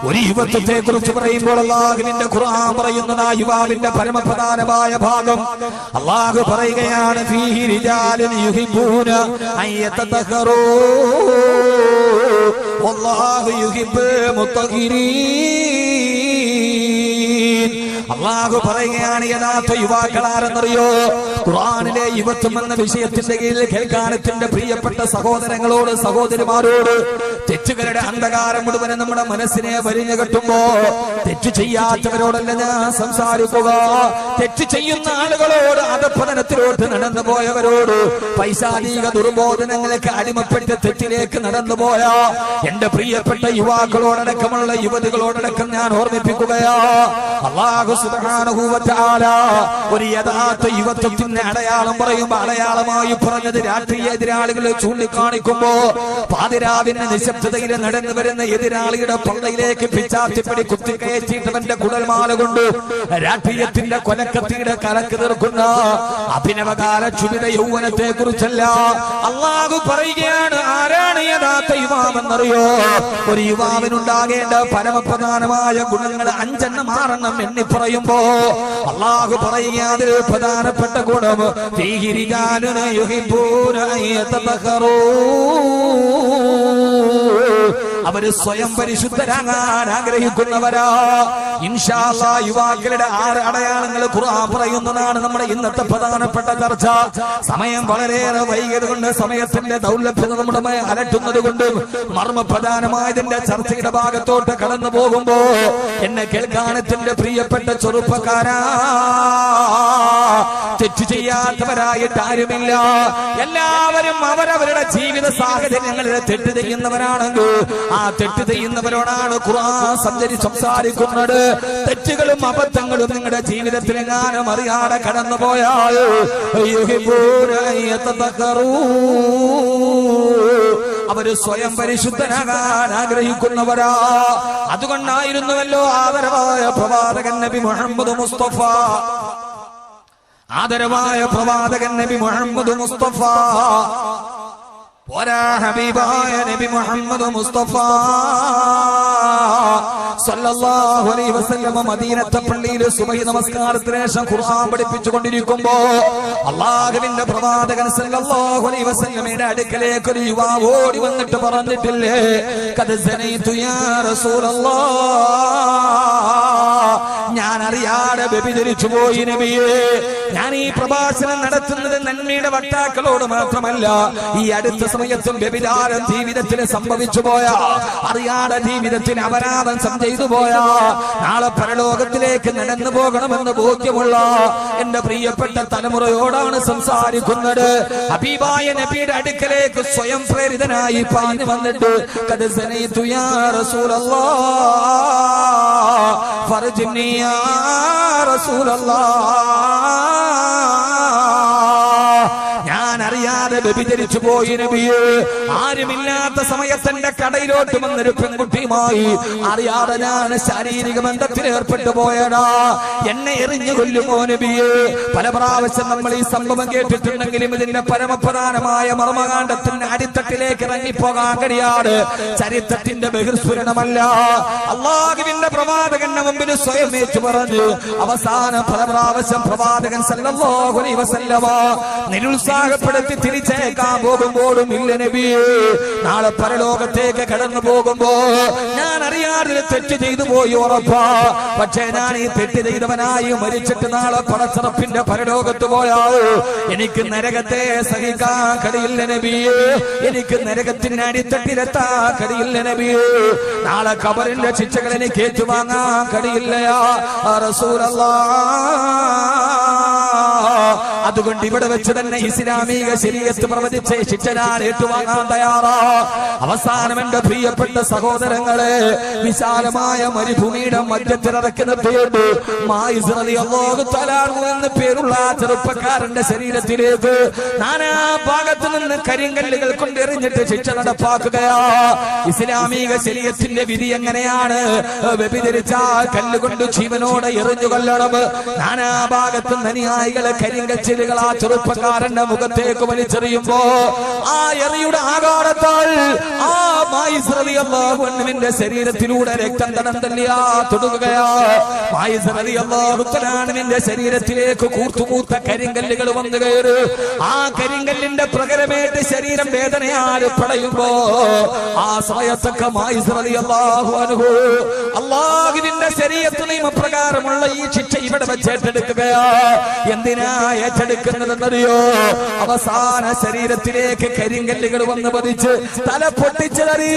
ഒരു യുവത്വത്തെ കുറിച്ച് പറയുമ്പോൾ അല്ലാഹുവിന്റെ ഖുർആൻ പറയുന്നത് ആ യുവാവിന്റെ പരമപ്രധാനമായ ഭാഗം അല്ലാഹു പറയുകയാണ്, ഫീഹി റിജാലുൻ യുഹിബ്ബൂന അൻ യതതഹറൂ വല്ലാഹു യുഹിബ്ബുൽ മുത്തഖിരീൻ. അല്ലാഹു പറയുകയാണ്, യഥാർത്ഥ യുവാക്കൾ ആരെന്നറിയോ? ഖുർആനിലെ യുവത്വം എന്ന വിഷയത്തിന്റെ കീഴിൽ കേൾക്കാനത്തിന്റെ പ്രിയപ്പെട്ട സഹോദരങ്ങളോട് സഹോദരിമാരോട് തെറ്റുകളുടെ അന്ധകാരം മുഴുവൻ നമ്മുടെ മനസ്സിനെ വരിഞ്ഞു കെട്ടുമ്പോ തെറ്റ് ചെയ്യാത്തവരോടല്ല ഞാൻ സംസാരിക്കുക. തെറ്റ് ചെയ്യുന്ന ആളുകളോട്, അധപ്പതനത്തിലോട്ട് നടന്നു പോയവരോട്, പൈശാചിക ദുർബോധനങ്ങൾക്ക് അടിമപ്പെട്ട് തെറ്റിലേക്ക് നടന്നുപോയ എന്റെ പ്രിയപ്പെട്ട യുവാക്കളോടടക്കമുള്ള യുവതികളോടടക്കം ഞാൻ ഓർമ്മിപ്പിക്കുകയാ. അല്ലാഹു സുബ്ഹാനഹു വ തആല ഒരു യഥാർത്ഥ യുവത്വത്തിന്റെ അടയാളം പറയുമ്പോ അടയാളമായി പറഞ്ഞത് രാഷ്ട്രീയ എതിരാളികളെ ചൂണ്ടിക്കാണിക്കുമ്പോ പാതിരാവിന്റെ നിശബ്ദതയിൽ നടന്നു വരുന്ന എതിരാളിയുടെ പള്ളയിലേക്ക് പിച്ചാത്തിപ്പടി കുത്തിക്കയറ്റിയിട്ടവന്റെ കുടൽമാല കൊണ്ട് രാഷ്ട്രീയത്തിന്റെ കൊലക്കത്തിയുടെ കലക്ക് തീർക്കുന്ന അഭിനവകാല ക്ഷുഭിത യൗവനത്തെ കുറിച്ചല്ല അല്ലാഹു പറയുകയാണ്. ആരാണ് യഥാർത്ഥ യുവാവെന്നറിയോ? ഒരു യുവാവിനുണ്ടാകേണ്ട പരമപ്രധാനമായ ഗുണങ്ങൾ 5 6 എണ്ണി പറയുമ്പോ അല്ലാഹു പറയുക, അതിൽ പ്രധാനപ്പെട്ട ഗുണം ഫീഹി റിജാലുൻ യുഹിബ്ബൂന അൻ യതതഹറൂ, അവര് സ്വയം പരിശുദ്ധരാകാൻ ആഗ്രഹിക്കുന്നവരാ. ഇൻഷാ അല്ലാഹ് യുവാക്കളുടെ 6 അടയാളങ്ങൾ ഖുർആൻ പറയുന്നതാണ് നമ്മുടെ ഇന്നത്തെ പ്രധാനപ്പെട്ട ചർച്ച. സമയം വളരെയേറെ വൈകിയത് കൊണ്ട്, സമയത്തിന്റെ ദൗർലഭ്യത നമ്മുടെ അലട്ടുന്നത് കൊണ്ട് മർമ്മപ്രധാനമായതിന്റെ ചർച്ചയുടെ ഭാഗത്തോട്ട് കടന്നു പോകുമ്പോ എന്നെ കേൾക്കാനത്തിന്റെ പ്രിയപ്പെട്ട ചെറുപ്പക്കാരാ, തെറ്റ് ചെയ്യാത്തവരായിട്ട് ആരുമില്ല. എല്ലാവരും അവരവരുടെ ജീവിത സാഹചര്യങ്ങളിൽ തെറ്റ് ചെയ്യുന്നവരാണെങ്കിൽ ആ തെറ്റ് ചെയ്യുന്നവരോടാണ് ഖുർആൻ സംസാരിക്കുന്നത്. തെറ്റുകളും അബദ്ധങ്ങളും നിങ്ങളുടെ ജീവിതത്തിൽ എങ്ങാനും അറിയാതെ കടന്നുപോയാൽ അവര് സ്വയം പരിശുദ്ധനാകാൻ ആഗ്രഹിക്കുന്നവരാ. അതുകൊണ്ടായിരുന്നുവല്ലോ ആദരവായ പ്രവാചകൻ നബി മുഹമ്മദ് മുസ്തഫ, ആദരവായ പ്രവാചകൻ നബി മുഹമ്മദ് മുസ്തഫ, പോരാ ഹബീബായ നബി മുഹമ്മദ് മുസ്തഫ സല്ലല്ലാഹു അലൈഹി വസല്ലം മദീനത്തെ പള്ളിയിൽ സുബഹി നമസ്കാരത്തിന് ശേഷം ഖുർആൻ പഠിപ്പിച്ചുകൊണ്ടിരിക്കുമ്പോ അല്ലാഹുവിന്റെ പ്രവാചകൻ സല്ലല്ലാഹു അലൈഹി വസല്ലമയുടെ അടുക്കലേക്ക് ഒരു യുവാവ് ഓടി വന്നിട്ട് പറഞ്ഞിട്ടില്ലേ, ഖദ് സനൈതു യാ റസൂലല്ലാഹ്, ഞാൻ അറിയാതെ വ്യഭിചരിച്ചു പോയി നബിയേ. ഞാൻ ഈ പ്രഭാഷണം നടത്തുന്നത് നന്മയുടെ വക്താക്കളോട് മാത്രമല്ല, ഈ അടുത്ത സമയത്തും വ്യഭിചാരം ജീവിതത്തിൽ സംഭവിച്ചു പോയ, അറിയാതെ ജീവിതത്തിൽ അപരാധം ചെയ്തു പോയ, നാളെ പരലോകത്തിലേക്ക് നടന്നു പോകണമെന്ന് ബോധ്യമുള്ള എന്റെ പ്രിയപ്പെട്ട തലമുറയോടാണ് സംസാരിക്കുന്നത്. ഹബീബായ നബിയുടെ അടുക്കലേക്ക് സ്വയം പ്രേരിതനായി പാഞ്ഞു വന്നിട്ട് ഖദ് സനൈതു യാ റസൂലല്ലാഹ് ഫർജിനി യാ റസൂലല്ലാഹ്, ഞാൻ അറിയാതെ വ്യഭിചരിച്ചു പോയി നബിയേ. ആരുമില്ലാത്ത സമയത്തെന്റെ കടയിലോട്ട് വന്നൊരു പെൺകുട്ടിയുമായി അറിയാതെ ഞാൻ ശാരീരിക ബന്ധത്തിൽ ഏർപ്പെട്ടു പോയടാ, എന്നെ എറിഞ്ഞു കൊല്ലുമോ നബിയേ. പല പ്രാവശ്യം നമ്മൾ ഈ സംഭവം കേട്ടിട്ടുണ്ടെങ്കിലും ഇതിന്റെ പരമപ്രധാനമായ മർമ്മകാണ്ഡത്തിന്റെ അടിത്തട്ടിലേക്ക് ഇറങ്ങിപ്പോകാൻ കഴിയാതെ ചരിത്രത്തിന്റെ ബഹിർസ്ഫുരണമല്ല. അല്ലാഹുവിന്റെ പ്രവാചകന്റെ മുമ്പിൽ സ്വയം ഏറ്റു പറഞ്ഞു അവസാനം പല പ്രാവശ്യം പ്രവാചകൻ സല്ലല്ലാഹു അലൈഹി വസല്ലമ നിരുത്സാഹപ്പെടുത്തി പുറത്ത് തിരിച്ചേക്കാൻ പോകുമ്പോഴും ഇല്ല നബിയേ. നാളെ പരലോകത്തേക്ക് കടന്നു പോകുമ്പോ ഞാൻ അറിയാതെ തെറ്റ് ചെയ്തു പോയി ഉറപ്പാ. പക്ഷേ ഞാൻ ഈ തെറ്റ് ചെയ്തവനായി മരിച്ചിട്ട് നാളെ പടച്ചറപ്പിന്റെ പരലോകത്ത് പോയാൽ എനിക്ക് നരകത്തെ സഹിക്കാൻ കഴിയില്ല നബിയേ. എനിക്ക് നരകത്തിന്റെ അടിത്തട്ടിലെത്താൻ കഴിയില്ല നബിയേ. നാളെ ഖബറിന്റെ ശിക്ഷകൾ എനിക്ക് ഏറ്റുവാങ്ങാൻ കഴിയില്ല യാ റസൂലല്ലാഹ്. അതുകൊണ്ട് ഇവിടെ വെച്ച് തന്നെ ഇസ്ലാമിക ശരീഅത്ത് പ്രവചിച്ച ശിക്ഷ ഞാൻ ഏറ്റുവാങ്ങാൻ തയ്യാറാ. അവസാനം എന്റെ പ്രിയപ്പെട്ട സഹോദരങ്ങളെ, വിശാലമായ മരുഭൂമിയുടെ മധ്യത്തിലിറക്കി നിർത്തിയിട്ട് മായിസ് റളിയല്ലാഹു തആല എന്ന് പേരുള്ള ചെറുപ്പക്കാരന്റെ ശരീരത്തിലേക്ക് നാനാ ഭാഗത്തു നിന്ന് കരിങ്കല്ലുകൾ കൊണ്ടെറിഞ്ഞിട്ട് ശിക്ഷ നടപ്പാക്കുകയാ. ഇസ്ലാമിക ശരീഅത്തിന്റെ വിധി എങ്ങനെയാണ്? വ്യഭിചരിച്ചാൽ കല്ലുകൊണ്ട് ജീവനോടെ എറിഞ്ഞു കൊല്ലണം. നാനാ ഭാഗത്തും അനുയായികളെ കരിങ്കച്ചിലുകൾ ആ ചെറുപ്പക്കാരന്റെ മുഖത്തേക്ക് വലിച്ചെറിയുമ്പോ ആ എറിയുടെ ആഘാതത്താൽ ആ മായിസ് റളിയല്ലാഹു അൻഹുവിന്റെ ശരീരത്തിലൂടെ രക്തം തടന്തല്ലിയാ തൊടുകയാ. മായിസ് റളിയല്ലാഹു തആല അൻഹുവിന്റെ ശരീരത്തിലേക്ക് കൂർത്തുകൂർത്ത കരിങ്കല്ലുകൾ വന്നു കയറി ആ കരിങ്കല്ലിന്റെ പ്രകരമേറ്റ് ശരീരം വേദനയാൽ പടയുമ്പോ ആ സമയത്തൊക്കെ മായിസ് റളിയല്ലാഹു അൻഹു അല്ലാഹുവിന്റെ ശരീഅത്ത് നിയമപ്രകാരമുള്ള ഈ ശിക്ഷ ഇവിടെ വെച്ച് ഏറ്റെടുക്കുകയാ. എന്തിനാ ഏറ്റെടുക്കുന്നതെന്നറിയോ? അവസാന ശരീരത്തിലേക്ക് കരിങ്കല്ലുകൾ വന്ന് പതിച്ച് തല പൊട്ടിച്ചെറി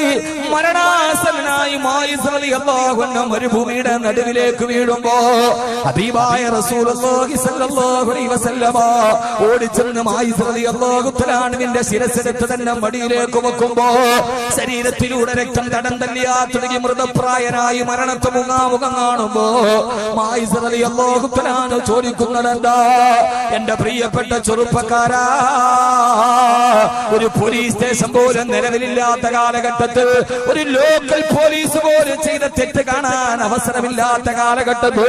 മരണാസന്നനായി മായിസ് റളിയല്ലാഹു അൻഹു മരുഭൂമിയുടെ നടുവിലേക്ക് വീഴുമ്പോ ഹബീബായ റസൂലുള്ളാഹി സ്വല്ലല്ലാഹു അലൈഹി വസല്ലമ ഓടിച്ചെന്ന് മായിസ് റളിയല്ലാഹു തആല അൻഹുവിന്റെ ശിരസ്സെടുത്ത് തന്നെ മടിയിലേക്ക് വെക്കുമ്പോ ശരീരത്തിലൂടെ രക്തം തടന്തല്ലിയാ തുടങ്ങി മൃതപ്രായനായി മരണത്തെ മുഖാമുഖം കാണുമ്പോ മായിസ് റളിയല്ലാഹു തആല അൻഹു ചോദിക്കുന്നതെന്താ? എന്റെ പ്രിയപ്പെട്ട ചെറുപ്പക്കാരാ, ഒരു പോലീസ് സ്റ്റേഷൻ പോലും നിലവിലില്ലാത്ത കാലഘട്ടത്തിൽ, ഒരു ലോക്കൽ പോലീസ് പോലും ചെയ്ത തെറ്റ് കാണാൻ അവസരമില്ലാത്ത കാലഘട്ടത്തിൽ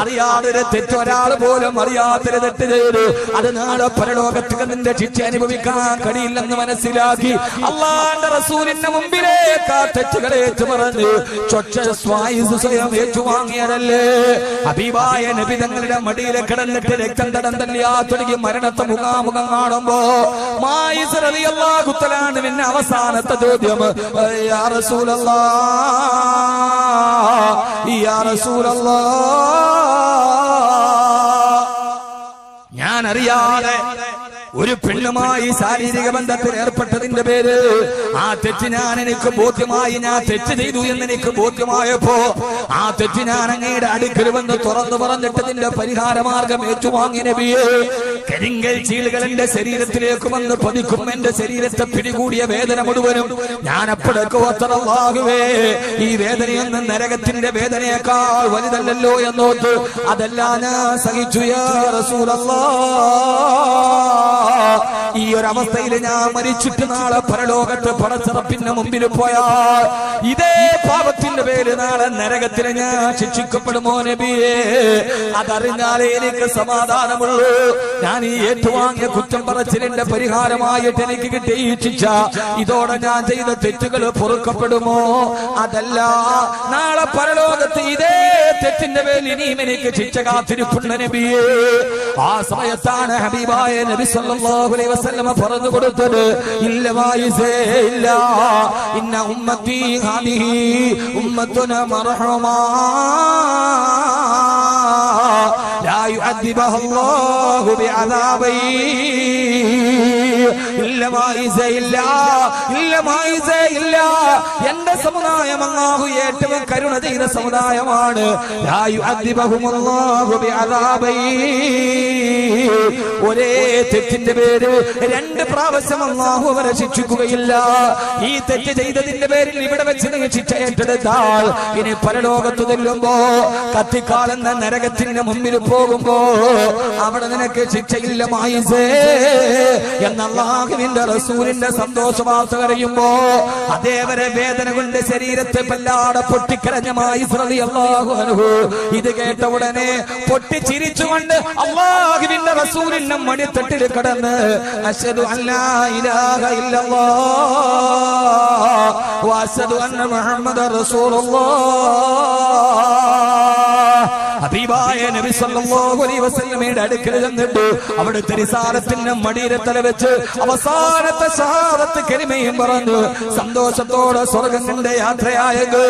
അറിയാതൊരു തെറ്റ് ഒരാൾ പോലും അറിയാത്തൊരു തെറ്റ് ചെയ്ത് അത് നാളെ പരലോകത്ത് നിന്റെ ശിക്ഷ അനുഭവിക്കാൻ കഴിയില്ലെന്ന് മനസ്സിലാക്കി അല്ലാഹുവിന്റെ റസൂലിന്റെ മുമ്പിലേക്ക് ആ തെറ്റുകളെ ഏറ്റുപറഞ്ഞ് സ്വയം ഏറ്റുവാങ്ങിയതല്ലേ ഹബീബായ നബി തങ്ങളുടെ മടിയിലെ കിടന്നിട്ട് രക്തം തടന്തല്ലിയാ തുടങ്ങി മരണത്തെ മുഖാമുഖം കാണുമ്പോ മായിസ് റളിയല്ലാഹു തആല അൻഹുവിന്റെ അവസാനത്തെ ചോദ്യം, യാ റസൂലല്ലാഹ്, യാ റസൂലല്ലാഹ്, ഞാൻ അറിയാതെ ഒരു പെണ്ണുമായി ശാരീരിക ബന്ധത്തിൽ ഏർപ്പെട്ടതിന്റെ പേര് ആ തെറ്റ് എനിക്ക് ബോധ്യമായി, ഞാൻ തെറ്റ് ചെയ്തു എന്ന് എനിക്ക് ബോധ്യമായപ്പോ ആ തെറ്റ് ഞാൻ അങ്ങയുടെ അടുക്കൽ വന്ന് തുറന്നു പറഞ്ഞിട്ടതിന്റെ പരിഹാരമാർഗം ഏറ്റുവാങ്ങിയ നബിയേ. കരിങ്കൽ ചീളുകൾ എന്റെ ശരീരത്തിലേക്ക് വന്ന് പതിക്കും, എന്റെ ശരീരത്തെ പിടികൂടിയ വേദന മുഴുവനും ഞാൻ അപ്പോഴൊക്കെ ഓർത്തല്ലാഹുവേ, ഈ വേദനയൊന്നും നരകത്തിന്റെ വേദനയേക്കാൾ വലുതല്ലല്ലോ എന്നോർത്ത് അതെല്ലാം ഞാൻ സഹിച്ചു യാ റസൂലല്ലാഹ്. ഈ ഒരു അവസ്ഥയിൽ ഞാൻ മരിച്ചിട്ട് നാളെ പരലോകത്ത് പടച്ചറപ്പിന്റെ മുമ്പിൽ പോയാൽ ഇതേ പാപത്തിന്റെ പേര് നാളെ നരകത്തിൽ ഞാൻ ശിക്ഷിക്കപ്പെടുമോ നബിയേ? അതറിഞ്ഞാലേ എനിക്ക് സമാധാനമുള്ളൂ. ഞാൻ ഈ ഏറ്റുവാങ്ങിയ കുറ്റം പറച്ചിലിന്റെ പരിഹാരമായിട്ട് എനിക്ക് കിട്ടിയ ഈ ശിക്ഷ ഇതോടെ ഞാൻ ചെയ്ത തെറ്റുകൾ പൊറുക്കപ്പെടുമോ? അതല്ല, നാളെ പരലോകത്ത് ഇതേ തെറ്റിന്റെ പേരിൽ ഇനിയും എനിക്ക് ശിക്ഷ കാത്തിരിപ്പുണ്ട് നബിയേ. ആ സമയത്താണ് ഹബീബായ നബി സല്ലല്ലാഹു അലൈഹി വസല്ലമ പറഞ്ഞു കൊടുത്തത്, ഇല്ല വായിസേ ഇല്ല, ഇന്ന ഉമ്മത്തി ഹാദിഹി ഉമ്മത്തുന മർഹൂമാ ലാ യുഅദ്ദിബഹു അല്ലാഹു ബിഅദാബി. ഇല്ല വായിസേ ഇല്ല, ഇല്ല വായിസേ ഇല്ല, എന്റെ സമുദായം അല്ലാഹു ഏറ്റവും കരുണ ചെയ്ത സമുദായമാണ്. ലാ യുഅദ്ദിബഹു അല്ലാഹു ബിഅദാബി. ഒരേ തെറ്റിന്റെ പേര് രണ്ട് പ്രാവശ്യം അല്ലാഹു അവരെ ശിക്ഷിക്കുകയില്ല. ഈ തെറ്റ് ചെയ്തതിന്റെ പേരിൽ ഇവിടെ വെച്ച് നീ ശിക്ഷ ഏറ്റെടുത്താൽ ഇനി പരലോകത്ത് ചെല്ലുമ്പോ കത്തിക്കാളുന്ന നരകത്തിന്റെ മുമ്പിൽ പോകുമ്പോ അവിടെ നിനക്ക് ശിക്ഷയില്ല മായിസേ എന്ന അല്ലാഹുവിന്റെ റസൂലിന്റെ സന്തോഷ വാർത്ത അറിയുമ്പോ അതേവരെ വേദന കൊണ്ട് ശരീരത്തെ വല്ലാതെ പൊട്ടിക്കരഞ്ഞ മായിസ് റളിയല്ലാഹു അൻഹു ഇത് കേട്ട ഉടനെ പൊട്ടിച്ചിരിച്ചുകൊണ്ട് അല്ലാഹുവിന്റെ റസൂലിന്റെ മടിത്തട്ടിൽ കടന്ന് അശ്ഹദു അല്ലാ ഇലാഹ ഇല്ലല്ലാഹ് വഅശ്ഹദു അന്ന മുഹമ്മദർ റസൂലുള്ളാഹ് ഹബീബായ നബി സല്ലല്ലാഹു അലൈഹി വസല്ലമയുടെ അടുക്കൽ ചെന്നിട്ട് അവിടുത്തെ റിസാലത്തിന്റെ മടിയിലെ തല വെച്ച് അവസാനത്തെ ഷഹാദത്ത് കലിമയും പറഞ്ഞു സന്തോഷത്തോടെ സ്വർഗ്ഗം കണ്ട യാത്രയായത്.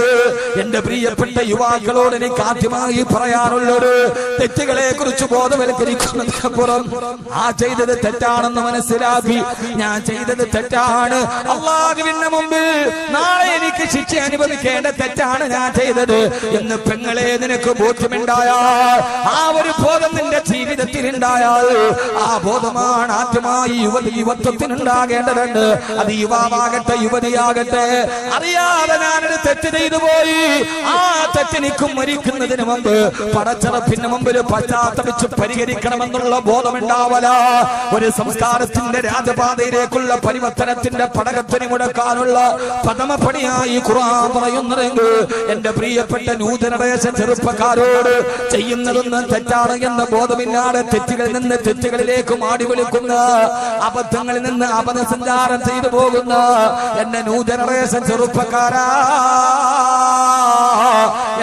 എന്റെ പ്രിയപ്പെട്ട യുവാക്കളോട് എനിക്ക് ആദ്യമായി പറയാനുള്ളത്, തെറ്റുകളെ കുറിച്ച് ബോധവൽക്കരിക്കുന്നതിനപ്പുറം ആ ചെയ്തത് തെറ്റാണെന്ന് മനസ്സിലാക്കി ഞാൻ ചെയ്തത് തെറ്റാണ്, അല്ലാഹുവിന്റെ മുമ്പിൽ നാളെ എനിക്ക് ശിക്ഷ അനുഭവിക്കേണ്ട തെറ്റാണ് ഞാൻ ചെയ്തത് എന്ന് പെങ്ങളെ നിനക്ക് ബോധ്യമുണ്ടായാൽ, ആ ഒരു ബോധം നിന്റെ ജീവിതത്തിൽ ഉണ്ടായാൽ, ആ ബോധമാണ് ആദ്യമായി യുവത്വത്തിനുണ്ടാകേണ്ടതുണ്ട്. അത് യുവാവാകട്ടെ യുവതിയാകട്ടെ. അറിയാതെ ഞാനൊരു തെറ്റ് ചെയ്തു പോയി, ആ തെറ്റെനിക്കും മരിക്കുന്നതിന് മുമ്പ് പടച്ചറപ്പിന് മുമ്പിൽ പശ്ചാത്തപിച്ച് പരിഹരിക്കണമെന്നുള്ള ബോധമുണ്ടാവല ഒരു സംസ്കാരത്തിന്റെ രാജപാതയിലേക്കുള്ള പരിവർത്തനത്തിന്റെ പടകത്തിന് മുടക്കാനുള്ള പ്രഥമപടിയായി ഖുർആൻ പറയുന്നുണ്ടെങ്കിൽ എന്റെ പ്രിയപ്പെട്ട നൂതനദേശ ചെറുപ്പക്കാരോട് ചെയ്യുന്നതൊന്നും തെറ്റാണ് എന്ന ബോധമില്ലാതെ തെറ്റുകളിൽ നിന്ന് തെറ്റുകളിലേക്ക് മാടി വിളിക്കുന്ന, അബദ്ധങ്ങളിൽ നിന്ന് അപനസഞ്ചാരം ചെയ്തു പോകുന്ന എന്റെ ന്യൂജനറേഷൻ ചെറുപ്പക്കാരാ,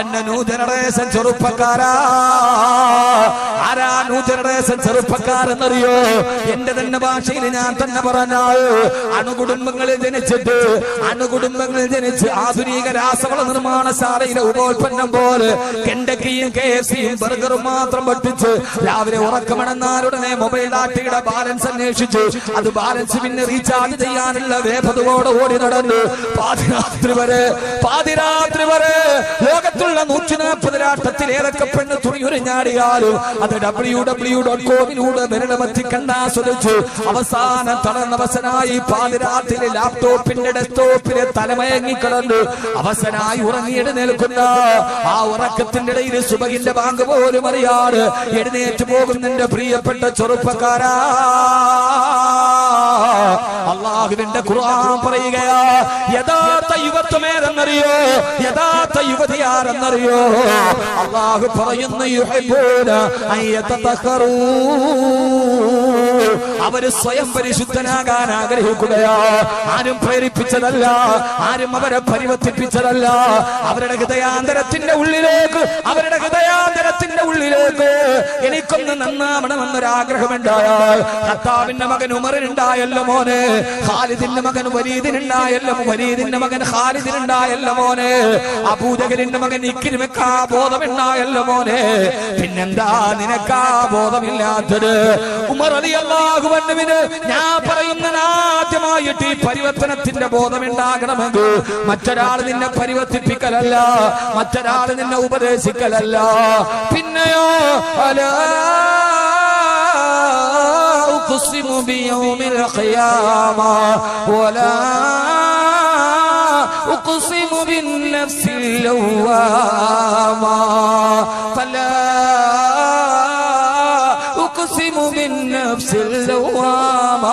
എന്റെ ന്യൂജനറേഷൻ ചെറുപ്പക്കാരാ, ആരാ ന്യൂജനറേഷൻ ചെറുപ്പക്കാരെന്നറിയോ? എന്റെ തന്നെ ഭാഷയിൽ ഞാൻ തന്നെ പറഞ്ഞാൽ അണുകുടുംബങ്ങളിൽ ജനിച്ച് ആധുനിക രാസവള നിർമ്മാണശാലയിലെ ഉപോൽപ്പന്നം പോലെ കെൻഡക്കിയും KFCയും ബർഗറും മാത്രം പഠിച്ച് രാവിലെ ഉറക്കമണന്നാലുടനെ മൊബൈൽ ഡാറ്റയുടെ ബാലൻസ് അന്വേഷിച്ചു, അത് ബാലൻസ് പിന്നെ റീചാർജ് ചെയ്യാനുള്ള വേഗതയോടെ ഓടി നടന്നു പാതിരാത്രി വരെ ലോകത്തുള്ള 140 രാഷ്ട്രത്തിൽ ഏതൊക്കെ പെണ്ണ് തുണിയുരിഞ്ഞാടിയാലും അത് www.com-ലൂടെ വിരളമത്തിക്കണ്ട ആസ്വദിച്ചു. അവസാനം തളർന്നവശനായി പാതിരാത്രി ലാപ്ടോപ്പിന്റെ ഡെസ്ക്ടോപ്പിലെ തലമയങ്ങിക്കിടന്നു അവശനായി ഉറങ്ങിയെഴുന്നേൽക്കുന്ന ആ ഉറക്കത്തിന്റെ ഇടയിൽ സുബഹിന്റെ ബാങ്ക് പോലും അറിയാതെ എഴുന്നേറ്റ് പോകുന്ന എന്റെ പ്രിയപ്പെട്ട ചെറുപ്പക്കാരാ, അല്ലാഹുവിന്റെ ഖുർആൻ പറയുകയാ, യഥാർത്ഥ യുവത്വമേതെന്നറിയോ? യഥാർത്ഥ യുവതിയാരെന്നറിയോ? അല്ലാഹു പറയുന്നു, യുഹിബ്ബൂന അൻ യതതഖറൂ, അവര് സ്വയം പരിശുദ്ധനാകാൻ ആഗ്രഹിക്കുകയാ. ആരും പ്രേരിപ്പിച്ചതല്ല, ആരും അവരെ പരിവർത്തിപ്പിച്ചതല്ല. അവരുടെ ഹൃദയാന്തരത്തിന്റെ ഉള്ളിലേക്ക് എനിക്കൊന്ന് നന്നാവണമെന്നൊരാഗ്രഹമുണ്ടായാൽ ഖത്താബിന്റെ മകൻ ഉമറിനുണ്ടായല്ലോ മോനെ, ഖാലിദിന്റെ മകൻ വലീദിന്റെ മകൻ ഖാലിദിനുണ്ടായല്ലോ മോനെ, അബൂജഹലിന്റെ മകൻ ഇക്രിമക്കാ ബോധമുണ്ടായല്ലോ മോനെ, പിന്നെന്താ നിനക്കാ ബോധമില്ലാത്തത്? ഉമർ റളിയല്ലാഹു അൻഹുവിന് ഞാൻ പറയുന്ന ആദ്യമായിട്ട് ഈ പരിവർത്തനത്തിന്റെ ബോധമുണ്ടാകണമെങ്കിൽ മറ്റൊരാൾ നിന്നെ പരിവർത്തിപ്പിക്കലല്ല, മറ്റൊരാൾ നിന്നെ ഉപദേശിക്കലല്ല. പിന്നെയോ അലാ ഉഖ്സിമു ബിയൗമിൽ ഖിയാമ വലാ ഉഖ്സിമു ബിന്നഫ്സിൽ ലവ്വാമ ഫലാ ഉഖ്സിമു ബിന്നഫ്സിൽ ലവ്വാമ.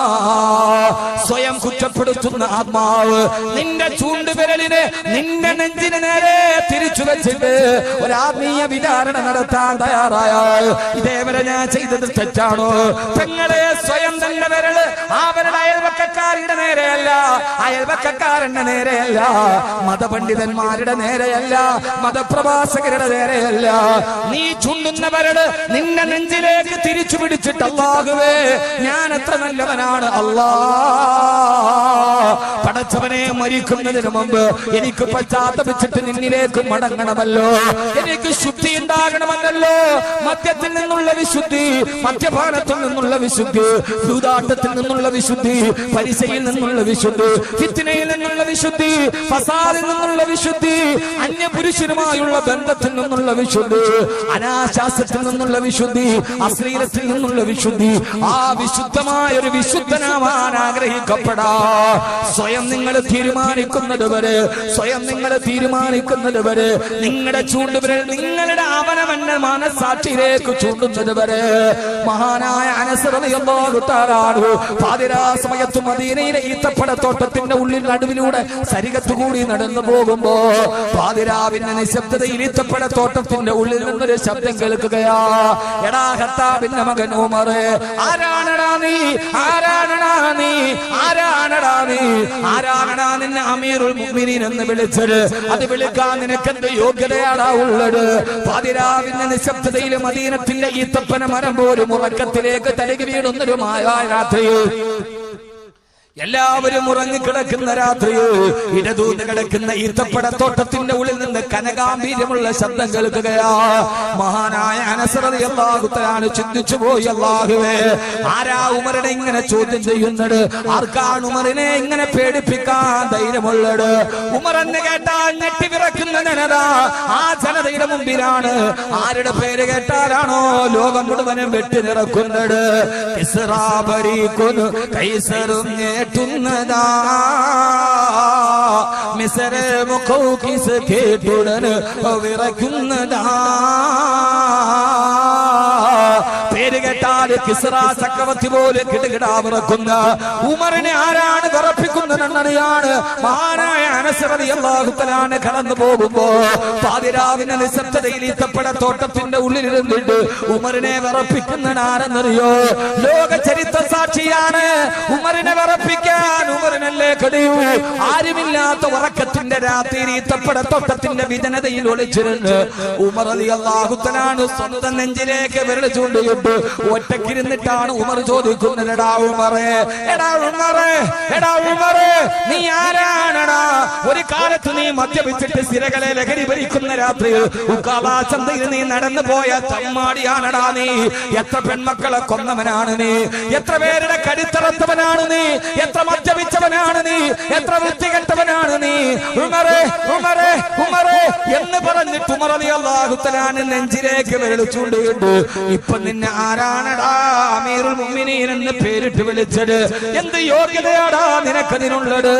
സ്വയം കുറ്റപ്പെടുത്തുന്ന ആത്മാവ് നിന്റെ ചൂണ്ടുവിരലിനെ നിന്റെ നെഞ്ചിന് നേരെ തിരിച്ചു വെച്ചിട്ട് ഒരാത്മീയ വിചാരണ നടത്താൻ തയ്യാറായാൽ ഇതേവരെ ഞാൻ ചെയ്തത് തെറ്റാണോ? പെങ്ങളെ, സ്വയം തന്നെ വിരല് അവരുടെ അയൽവക്കക്കാരുടെ നേരെയല്ല, അയൽവക്കക്കാരന്റെ നേരെയല്ല, മതപണ്ഡിതന്മാരുടെ നേരെയല്ല, മതപ്രഭാഷകരുടെ നേരെയല്ല. നീ ചുണ്ടുന്ന വിരല് നിന്റെ നെഞ്ചിലേക്ക് തിരിച്ചു പിടിച്ചിട്ട് അല്ലാഹുവേ ഞാൻ എത്ര നല്ലവനാണ്, അല്ലാ പടച്ചവനെ മരിക്കുന്നതിന് മുമ്പ് എനിക്ക് പശ്ചാത്തപിച്ചിട്ട് നിന്നിലേക്ക് മടങ്ങണമല്ലോ, എനിക്ക് ശുദ്ധി ഉണ്ടാകണമെന്നല്ലോ. മദ്യത്തിൽ നിന്നുള്ള വിശുദ്ധി, മദ്യപാനത്തിൽ നിന്നുള്ള വിശുദ്ധി, ഭൂതാട്ടത്തിൽ നിന്നുള്ള വിശുദ്ധി, പരിസയിൽ നിന്നുള്ള വിശുദ്ധി, ഫിത്നയിൽ നിന്നുള്ള വിശുദ്ധി, ഫസാദിൽ നിന്നുള്ള വിശുദ്ധി, അന്യപുരുഷനുമായുള്ള ബന്ധത്തിൽ നിന്നുള്ള വിശുദ്ധി, അനാശാസ്യത്തിൽ നിന്നുള്ള വിശുദ്ധി, അശ്ലീലത്തിൽ നിന്നുള്ള വിശുദ്ധി. ആ വിശുദ്ധമായ ഒരു വിശുദ്ധനാവാൻ ആഗ്രഹിക്കപ്പെടാ. സ്വയം നിങ്ങൾ തീരുമാനിക്കുന്നത് വരെ നിങ്ങളുടെ ചൂണ്ടുവിരൽ നിങ്ങളുടെ അവനവന്റെ മനസാക്ഷിയിലേക്ക് ചൂണ്ടുന്നത് വരെ. മഹാനായ അനസ് റളിയല്ലാഹു തആല അൻഹു പാതിരാ സമയത്ത് മദീനയിലെ ഈത്തപ്പഴത്തോട്ടത്തിന്റെ ഉള്ളിൽ നടുവിലൂടെ സരികത്തുകൂടി നടന്നു പോകുമ്പോ പാതിരാവിന്റെ നിശബ്ദതയിൽ ഈത്തപ്പഴത്തോട്ടത്തിന്റെ ഉള്ളിൽ നിന്നൊരു ശബ്ദം കേൾക്കുകയാ. എടാ ഖത്താബിന്റെ മകൻ ഉമർ, ആരാണടാ നീ? ആരാണടാ നീ? ആരാണടാ നിന്നെ അമീറുൽ മുഅ്മിനീൻ എന്ന് വിളിച്ചത്? അത് വിളിക്കാൻ നിനക്കെന്ത് യോഗ്യതയാടാ ഉള്ളത്? പാതിരാവിന്റെ നിശബ്ദതയിൽ മദീനത്തിന്റെ ഈത്തപ്പന മരം പോലും ഉറക്കത്തിലേക്ക് തലകി വീടുന്നൊരുമായ രാത്രിയിൽ എല്ലാവരും ഉറങ്ങിക്കിടക്കുന്ന രാത്രിയോ ഇടതൂന്ന് കിടക്കുന്ന ഈത്തപ്പഴത്തോട്ടത്തിന്റെ ഉള്ളിൽ നിന്ന് കനകാംബീര്യമുള്ള ശബ്ദം കേൾക്കുകയാ. മഹാനായ അനസ് റളിയല്ലാഹു തആല ചിന്തിച്ചു പോയി, അല്ലാഹുവേ, ആരാ ഉമറിനെ ഇങ്ങനെ ചോദ്യം ചെയ്യുന്നത്? ആർക്കാണ് ഉമറിനെ ഇങ്ങനെ പേടിപ്പിക്കാൻ ധൈര്യമുള്ളത്? ഉമർ എന്ന് കേട്ടാൽ ഞെട്ടിവിറക്കുന്ന ജനത ആ ജനതയുടെ മുമ്പിലാണ്. ആരുടെ പേര് കേട്ടാലാണോ ലോകം മുഴുവനും വെട്ടി നിറക്കുന്നത്? കിസ്റാ ബരീഖുൻ കൈസറും ുന്നതാ മിസറെ മുഖൗഖിസ് കേട്ടുടൻ വിറയ്ക്കുന്നതാ. പേര് കേട്ടാൽ കിസ്റ ചക്രവർത്തി പോലെ കിടുകിടാ വിറക്കുന്ന ഉമറിനെ ആരാണ് വിറപ്പിക്കുന്നതെന്നറിയാണ്. മഹാനായ അനസ് റളിയല്ലാഹു തആല കടന്നു പോകുമ്പോ പാതിരാവിന്റെ നിശബ്ദതയിൽ ഈത്തപ്പഴത്തോട്ടത്തിന്റെ ഉള്ളിലിരുന്നിട്ട് ഉമറിനെ വിറപ്പിക്കുന്നവൻ ആരെന്നറിയോ? ലോക ചരിത്ര സാക്ഷിയാണ്. ഉമറിനെ വിറപ്പിക്കാൻ ഉമറിനല്ലേ കഴിയൂ. ആരുമില്ലാത്ത ഉറക്കത്തിന്റെ രാത്രി ഈത്തപ്പഴത്തോട്ടത്തിന്റെ വിജനതയിൽ ഒളിച്ചിരുന്ന് ഉമർ റളിയല്ലാഹു തആല സ്വന്തം നെഞ്ചിലേക്ക് വിരൽ ചൂണ്ടിയിട്ട് ഒറ്റക്കിരുന്നിട്ടാണ് ഉമർ ചോദിക്കുന്നത്, എടാ ഉമറേ, എടാ ഉമറേ, എടാ ഉമറേ, നീ ആരാണടാ? ഒരു കാലത്ത് നീ മദ്യപിച്ചിട്ട് സിരകളെ ലഹരി ഭരിക്കുന്ന രാത്രിയിൽ ഉക്കാള ചന്തയിൽ നീ നടന്നു പോയ ചമ്മാടിയാണടാ നീ. എത്ര പെൺമക്കളെ കൊന്നവനാണ് നീ, എത്ര പേരുടെ കരുത്തറത്തവനാണ് നീ, എത്ര മദ്യപിച്ചവനാണ് നീ, എത്ര വൃത്തികെട്ടവനാണ് നീ. ഉമറേ, ഉമറേ, ഉമറേ എന്ന് പറഞ്ഞിട്ട് ഉമർ റളിയല്ലാഹു തആല നെഞ്ചിലേക്ക് വിരൽ ചൂണ്ടിയിട്ട്, ഇപ്പൊ നിന്നെ ആരാണടാ അമീറുൽ മുഅ്മിനീൻ എന്ന് പേരിട്ട് വിളിച്ചത്? എന്ത് യോഗ്യതയാടാ നിനക്കതിനുള്ളത്?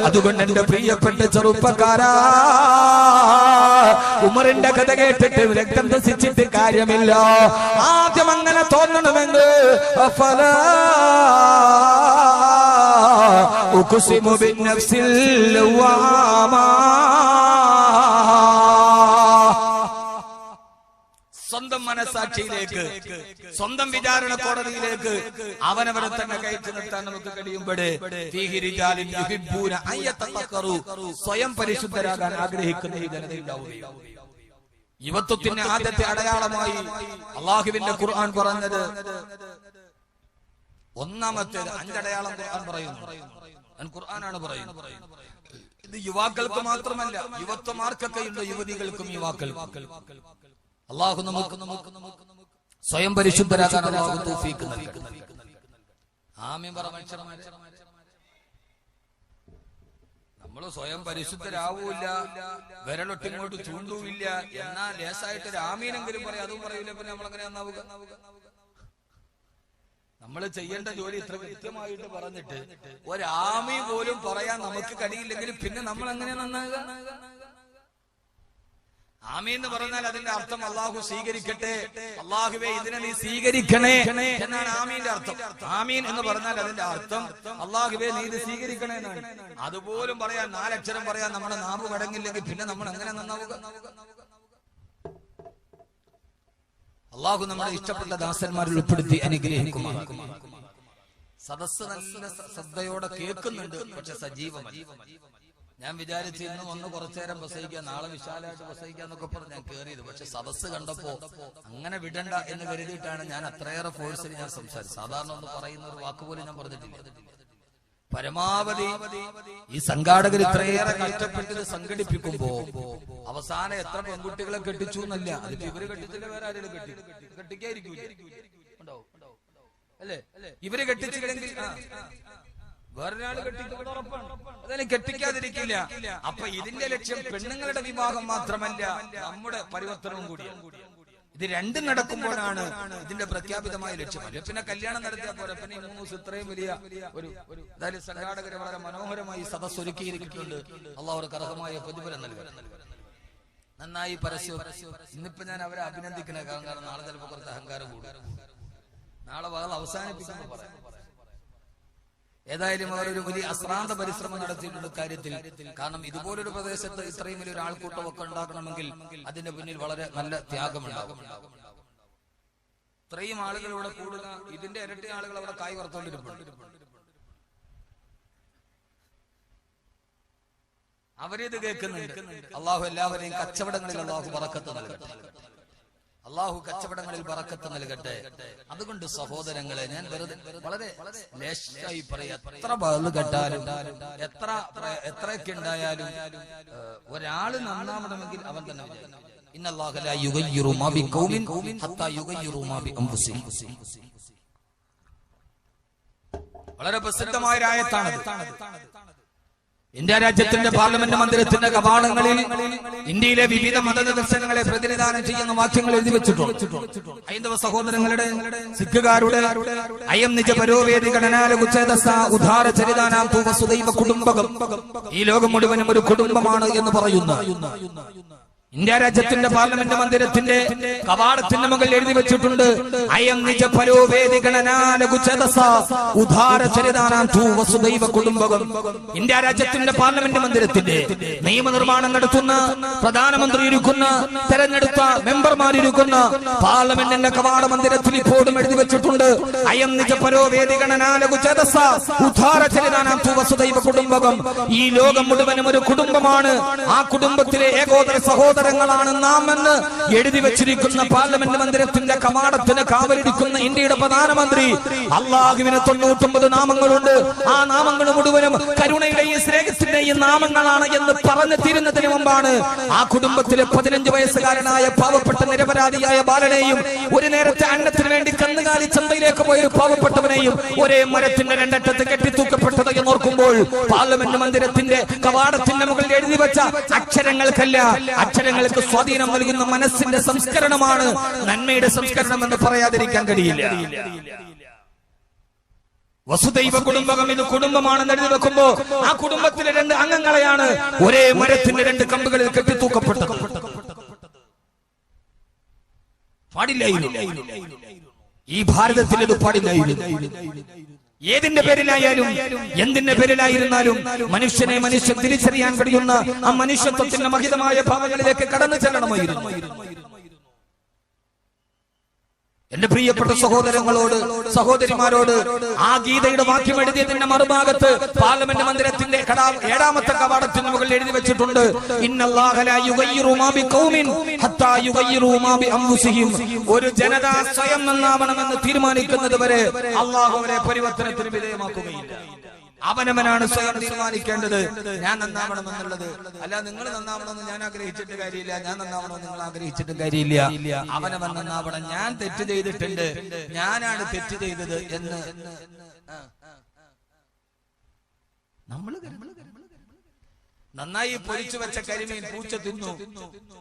അതുകൊണ്ട് എന്റെ പ്രിയപ്പെട്ട ചെറുപ്പക്കാരാ, ഉമറിന്റെ കഥ കേട്ടിട്ട് രക്തം ദസിച്ചിട്ട് കാര്യമില്ല. ആദ്യം അങ്ങനെ തോന്നണമെങ്കിൽ അഫലാ ഉഖ്സിമു ബിന്നഫ്സിൽ ലവാമാ, സ്വന്തം മനസാക്ഷിയിലേക്ക്, സ്വന്തം വിചാരണ കോടതിയിലേക്ക് അവനവരെ തന്നെ കയറ്റി നിർത്താൻ നമുക്ക് കഴിയുമ്പോഴേ സ്വയം പരിശുദ്ധരാകാൻ ആഗ്രഹിക്കുന്ന ഈ ജനതയുണ്ടാവുകയും. യുവത്വത്തിന്റെ ആദ്യത്തെ അടയാളമായി അള്ളാഹുവിന്റെ ഖുർആൻ പറഞ്ഞത് ഒന്നാമത്തേത് 5 അടയാളം ഖുർആൻ പറയുന്നു. ഖുർആനാണ് പറയുന്നത്. ഇത് യുവാക്കൾക്ക് മാത്രമല്ല, യുവത്വമാർക്കൊക്കെ ഉണ്ട്, യുവതികൾക്കും യുവാക്കൾക്കും. അള്ളാഹു നമുക്ക് സ്വയം പരിശുദ്ധരാകാൻ അള്ളാഹു തൗഫീഖ് നൽകട്ടെ. ആമീൻ പറ മനുഷ്യന്മാരെ. നമ്മള് സ്വയം പരിശുദ്ധരാവൂല്ല, വിരലൊട്ടിങ്ങോട്ട് ചൂണ്ടൂല്ല, എന്നാൽ ലേസായിട്ട് ഒരു ആമീനെങ്കിലും പറയാം, അതും പറയൂല. പിന്നെ നമ്മളെങ്ങനെ നന്നാവുക? നമ്മൾ ചെയ്യേണ്ട ജോലി ഇത്ര കൃത്യമായിട്ട് പറഞ്ഞിട്ട് ഒരാമി പോലും പറയാൻ നമുക്ക് കഴിയില്ലെങ്കിൽ പിന്നെ നമ്മൾ എങ്ങനെ നന്നാകുക? ആമീൻ എന്ന് പറഞ്ഞാൽ അതിന്റെ അർത്ഥം അള്ളാഹു സ്വീകരിക്കട്ടെ, അള്ളാഹുവേ ഇതിനെ നീ സ്വീകരിക്കണേ എന്നാണ് ആമീന്റെ അർത്ഥം. ആമീൻ എന്ന് പറഞ്ഞാൽ അതിന്റെ അർത്ഥം അള്ളാഹുവേ നീ ഇത് സ്വീകരിക്കണേ എന്നാണ്. അതുപോലും പറയാൻ 4 അക്ഷരം പറയാൻ നമ്മുടെ നാവ് കടങ്ങില്ലെങ്കിൽ പിന്നെ നമ്മൾ എങ്ങനെ നന്നാവുക? അള്ളാഹു നമ്മുടെ ഇഷ്ടപ്പെട്ട ദാസന്മാരിൽ ഉൾപ്പെടുത്തി അനുഗ്രഹിക്കുമാറാകും. സദസ്സ് നല്ല ശ്രദ്ധയോടെ കേൾക്കുന്നുണ്ട്, പക്ഷെ സജീവമല്ല. ഞാൻ വിചാരിച്ചു ഇന്ന് വന്ന് കുറച്ചു നേരം പ്രസംഗിക്കാം, നാളെ വിശാലമായിട്ട് പ്രസംഗിക്കാന്നൊക്കെ പറഞ്ഞ് ഞാൻ കയറിയത്. പക്ഷെ സദസ്സ് കണ്ടപ്പോ അങ്ങനെ വിടണ്ട എന്ന് കരുതിയിട്ടാണ് ഞാൻ അത്രയേറെ ഫോഴ്സിൽ ഞാൻ സംസാരിച്ചത്. സാധാരണ ഒന്ന് പറയുന്ന ഒരു വാക്കുപോലും ഞാൻ പറഞ്ഞിട്ടില്ല. പരമാവധി ഈ സംഘാടകർ ഇത്രയേറെ കഷ്ടപ്പെട്ട് സംഘടിപ്പിക്കുമ്പോ അവസാനം എത്ര പെൺകുട്ടികളെ കെട്ടിച്ചു എന്നല്ല, അതിപ്പോ ഇവര് കെട്ടിച്ചില്ല, വേറെ ആരെങ്കിലും കെട്ടിക്കായിരിക്കും അല്ലേ? ഇവര് കെട്ടിച്ചില്ലെങ്കിൽ വേറൊരാൾ കെട്ടിക്കുന്നത് ഉറപ്പാണ്, അതായത് കെട്ടിക്കാതിരിക്കില്ല. അപ്പൊ ഇതിന്റെ ലക്ഷ്യം പെണ്ണുങ്ങളുടെ വിവാഹം മാത്രമല്ല, നമ്മുടെ പരിവർത്തനവും കൂടിയാണ്. ഇത് രണ്ടും നടക്കുമ്പോഴാണ് ഇതിന്റെ പ്രഖ്യാപിതമായ ലക്ഷ്യം. അല്ലെ പിന്നെ കല്യാണം നടത്തിയാൽ പോരെ. പിന്നെ 3 ദിവസം ഇത്രയും വലിയ ഒരു അതായത് സംഘാടകരെ വളരെ മനോഹരമായി സദസ്സ് ഒരുക്കിയിരിക്കുന്നുണ്ട്. അള്ളാഹു അവർക്ക് അർഹമായ പ്രതിഫലം നൽകുക. നന്നായി പരസ്യം. ഇന്നിപ്പോ ഞാൻ അവരെ അഭിനന്ദിക്കണ കാരണം നാളെ ചിലപ്പോൾ കുറച്ച് അഹങ്കാരം കൂടും. നാളെ വകൾ അവസാനിപ്പിക്കുമ്പോൾ പറയാം. ഏതായാലും അവരൊരു വലിയ അശ്രാന്ത പരിശ്രമം നടത്തിയിട്ടുണ്ട് കാര്യത്തിൽ. കാരണം ഇതുപോലൊരു പ്രദേശത്ത് ഇത്രയും വലിയൊരു ആൾക്കൂട്ടമൊക്കെ ഉണ്ടാക്കണമെങ്കിൽ അതിന്റെ പിന്നിൽ വളരെ നല്ല ത്യാഗമുണ്ടാകും. ഇത്രയും ആളുകൾ ഇവിടെ കൂടുക, ഇതിന്റെ ഇരട്ടി ആളുകൾ അവിടെ കായ് വറുത്തോണ്ടിരിപ്പുണ്ട്. അവരിത് കേൾക്കുന്നുണ്ട്. അള്ളാഹു എല്ലാവരെയും കച്ചവടങ്ങളിൽ അള്ളാഹു ബറക്കത്ത് നൽകട്ടെ. അള്ളാഹു കച്ചവടങ്ങളിൽ ബറക്കത്ത് നൽകട്ടെ. അതുകൊണ്ട് സഹോദരങ്ങളെ, ഞാൻ വെറുതെ വളരെ ലേശായി പറയാം, എത്ര ബഹള് കേട്ടാലും എത്രയൊക്കെ ഉണ്ടായാലും ഒരാള് നന്നാവണമെങ്കിൽ അവൻ തന്നെ ഇന്നല്ലാഹു ലാ യുഗയ്യിറു മാ ബിഖൗമിൻ ഹത്താ യുഗയ്യിറു മാ ബിഅൻഫുസിഹിം. വളരെ പ്രസിദ്ധമായ ഒരു ആയത്താണ്. ഇന്ത്യ രാജ്യത്തിന്റെ പാർലമെന്റ് മന്ദിരത്തിന്റെ കവാടങ്ങളിൽ ഇന്ത്യയിലെ വിവിധ മതദർശനങ്ങളെ പ്രതിനിധാനം ചെയ്യുന്ന വാക്യങ്ങൾ എഴുതി വെച്ചിട്ടുണ്ട്. ഹൈന്ദവ സഹോദരങ്ങളുടെ, സിഖുകാരുടെ അയം നിജ പരോവേദി ഗണനാലുചേതസ ഉദാര ചരിതാനാം തു വസുദൈവ കുടുംബകം. ഈ ലോകം മുഴുവനും ഒരു കുടുംബമാണ് എന്ന് പറയുന്ന ഇന്ത്യ രാജ്യത്തിന്റെ പാർലമെന്റ് മന്ദിരത്തിന്റെ കവാടത്തിന്റെ മുകളിൽ എഴുതി വെച്ചിട്ടുണ്ട്, അയം നിജ പരോവേദി ഗണനാലുചേതസ ഉദാര ചരിതാനാം തു വസുദൈവ കുടുംബകം. ഇന്ത്യ രാജ്യത്തിന്റെ പാർലമെന്റ് മന്ദിരത്തിന്റെ നിയമനിർമ്മാണം നടത്തുന്ന പ്രധാനമന്ത്രി ഇരിക്കുന്ന, തെരഞ്ഞെടുത്ത മെമ്പർമാരിരിക്കുന്ന പാർലമെന്റിന്റെ കവാട മന്ദിരത്തിൽ ഇപ്പോഴും എഴുതി വെച്ചിട്ടുണ്ട്, അയം നിജ പരോവേദി ഗണനാലുചേതസ ഉദാര ചരിതാനാം തു വസുദൈവ കുടുംബകം. ഈ ലോകം മുഴുവനും ഒരു കുടുംബമാണ്. ആ കുടുംബത്തിലെ ഏകോദര സഹോദരങ്ങളാണ് നാം എന്ന് എഴുതി വെച്ചിരിക്കുന്ന പാർലമെന്റ് മന്ദിരത്തിന്റെ കവാടത്തിന് കാവലിരിക്കുന്ന ഇന്ത്യയുടെ പ്രധാനമന്ത്രി. അള്ളാഹുവിന് 99 നാമങ്ങളുണ്ട്. ആ നാമങ്ങൾ മുഴുവനും കരുണയുടെയും സ്നേഹത്തിന്റെയും നാമങ്ങളാണ് എന്ന് പറഞ്ഞു തീരുന്നതിന് മുമ്പാണ് ആ കുടുംബത്തിലെ 15 വയസ്സുകാരനായ പാവപ്പെട്ട നിരപരാധിയായ ബാലനെയും ഒരു നേരത്തെ അന്നത്തിന് വേണ്ടി കന്നുകാലി ചന്തയിലേക്ക് പോയ ഒരു പാവപ്പെട്ടവനെയും ഒരേ മരത്തിന്റെ രണ്ടറ്റത്ത് കെട്ടിത്തൂക്കപ്പെട്ടത് എന്നോർക്കുമ്പോൾ പാർലമെന്റ് മന്ദിരത്തിന്റെ കവാടത്തിന്റെ മുകളിൽ എഴുതി വെച്ച അക്ഷരങ്ങൾക്കല്ല, അക്ഷരങ്ങൾക്ക് സ്വാധീനം നൽകുന്ന മനസ്സിന്റെ സംസ്കരണമാണ് നന്മയുടെ സംസ്കരണം എന്ന് പറയാതിരിക്കാൻ കഴിയില്ല. വസുദൈവ കുടുംബകം, ഇത് കുടുംബമാണെന്ന് എഴുതി വെക്കുമ്പോ ആ കുടുംബത്തിലെ 2 അംഗങ്ങളെയാണ് ഒരേ മരത്തിന്റെ 2 കമ്പുകളിൽ കെട്ടിത്തൂക്കപ്പെട്ടത്. പാടില്ലായിരുന്നു. ഈ ഭാരതത്തിൽ ഇത് പാടില്ലായിരുന്നു. ഏതിന്റെ പേരിലായാലും എന്തിന്റെ പേരിലായിരുന്നാലും മനുഷ്യനെ മനുഷ്യൻ തിരിച്ചറിയാൻ കഴിയുന്ന ആ മനുഷ്യത്വത്തിന്റെ മഹിതമായ ഭാവങ്ങളിലേക്ക് കടന്നു ചെല്ലണമായിരുന്നു. എന്റെ പ്രിയപ്പെട്ട സഹോദരങ്ങളോട്, സഹോദരിമാരോട്, ആ ഗീതയുടെ വാക്യം എഴുതിയതിന്റെ മറുഭാഗത്ത് പാർലമെന്റ് മന്ദിരത്തിന്റെ 7ാമത്തെ കവാടത്തിന് മുകളിൽ എഴുതി വെച്ചിട്ടുണ്ട്, ഇന്നല്ലാഹ ലാ യുഗയ്യിറു മാ ബിഖൗമിൻ ഹത്താ യുഗയ്യിറു മാ ബിഅൻഫുസിഹിം. ഒരു ജനത സ്വയം നന്നാവണമെന്ന് തീരുമാനിക്കുന്നത് വരെ അല്ലാഹു അവരെ പരിവർത്തനത്തിന് വിധേയമാക്കുകയില്ല. അവനവനാണ് സ്വയം തീരുമാനിക്കേണ്ടത് ഞാൻ നന്നാവണമെന്നുള്ളത്. അല്ല, നിങ്ങൾ നന്നാവണമെന്ന് ഞാൻ ആഗ്രഹിച്ചിട്ട് കാര്യമില്ല, ഞാൻ നന്നാവണമെന്ന് നിങ്ങൾ ആഗ്രഹിച്ചിട്ടും കാര്യമില്ല. അവനവൻ നന്നാവണം. ഞാൻ തെറ്റ് ചെയ്തിട്ടുണ്ട്, ഞാനാണ് തെറ്റ് ചെയ്തത് എന്ന് നമ്മൾ നന്നായി പൊരിച്ചു വെച്ച കരിമീൻ പൂച്ച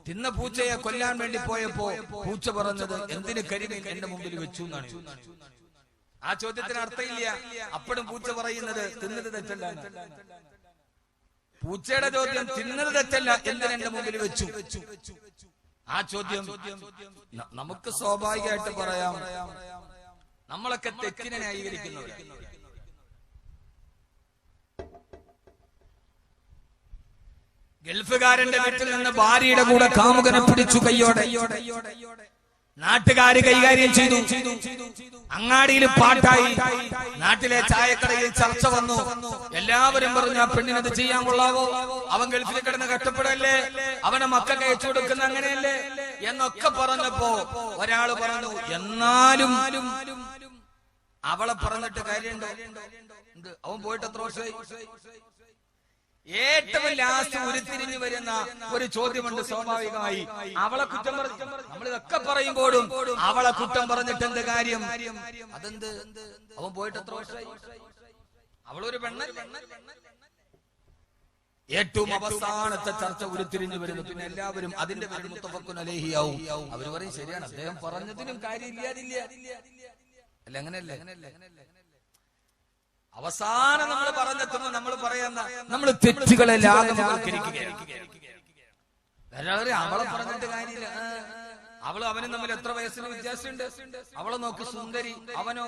തിന്ന പൂച്ചയെ കൊല്ലാൻ വേണ്ടി പോയപ്പോ പൂച്ച പറഞ്ഞത്, എന്തിന് കരിമീൻ എന്റെ മുമ്പിൽ വെച്ചു എന്നാണ്. ആ ചോദ്യത്തിന് അർത്ഥമില്ല. അപ്പോഴും പൂച്ച പറയുന്നത് തിന്നത് തെറ്റല്ല. പൂച്ചയുടെ ചോദ്യം തിന്നത് തെറ്റല്ല, എന്തിനെന്റെ മുമ്പിൽ വെച്ചു. ആ ചോദ്യം നമുക്ക് സ്വാഭാവികമായിട്ട് പറയാം, നമ്മളൊക്കെ തെറ്റിനെ ന്യായീകരിക്കുന്നവരാണ്. ഗൾഫുകാരന്റെ വീട്ടിൽ നിന്ന് ഭാര്യയുടെ കൂടെ കാമുകനെ പിടിച്ചു കയ്യോടെ നാട്ടുകാര് കൈകാര്യം ചെയ്തു. അങ്ങാടിയിൽ പാട്ടായി, നാട്ടിലെ ചായക്കടയിൽ ചർച്ച വന്നു. എല്ലാവരും പറഞ്ഞു, ആ പെണ്ണിനത് ചെയ്യാൻ കൊള്ളാവോ, അവൻ ഗൾഫിൽ കിടന്ന് കഷ്ടപ്പെടല്ലേ, അവനെ മക്കൾക്ക് അയച്ചു കൊടുക്കുന്ന അങ്ങനെയല്ലേ എന്നൊക്കെ പറഞ്ഞപ്പോ ഒരാള് പറഞ്ഞു, എന്നാലും അവളെ പറഞ്ഞിട്ട് കാര്യമുണ്ടോ, അവൻ പോയിട്ട് എത്ര വർഷമായി. ഏറ്റവും ലാസ്റ്റ് ഉരുത്തിരിഞ്ഞു വരുന്ന ഒരു ചോദ്യമുണ്ട് സ്വാഭാവികമായി, അവളെ കുറ്റം പറഞ്ഞു. നമ്മളിതൊക്കെ പറയുമ്പോഴും അവളെ കുറ്റം പറഞ്ഞിട്ട് എന്ത് കാര്യം, അതെന്ത്, അവൻ പോയിട്ട് എത്ര വർഷമായി, അവളൊരു പെണ്ണല്ല. ഏറ്റവും അവസാനത്തെ ചർച്ച ഉരുത്തിരിഞ്ഞു വരുന്നു. പിന്നെ എല്ലാവരും അതിന്റെ പേരിൽ മുത്തഫഖുൻ അലൈഹിയാവും. അവര് പറയും, ശരിയാണ്, അദ്ദേഹം പറഞ്ഞതിനും കാര്യമില്ലാതില്ല. അല്ല, അങ്ങനെയല്ലേ. അവസാനം നമ്മൾ പറഞ്ഞെത്തുമ്പോ നമ്മൾ പറയുന്ന നമ്മൾ തെറ്റുകളെ അവളെ പറഞ്ഞിട്ട് കാര്യമില്ല. അവളും അവനും തമ്മിൽ എത്ര വയസ്സിന് വ്യത്യാസമുണ്ട്. അവളെ നോക്കി സുന്ദരി, അവനോ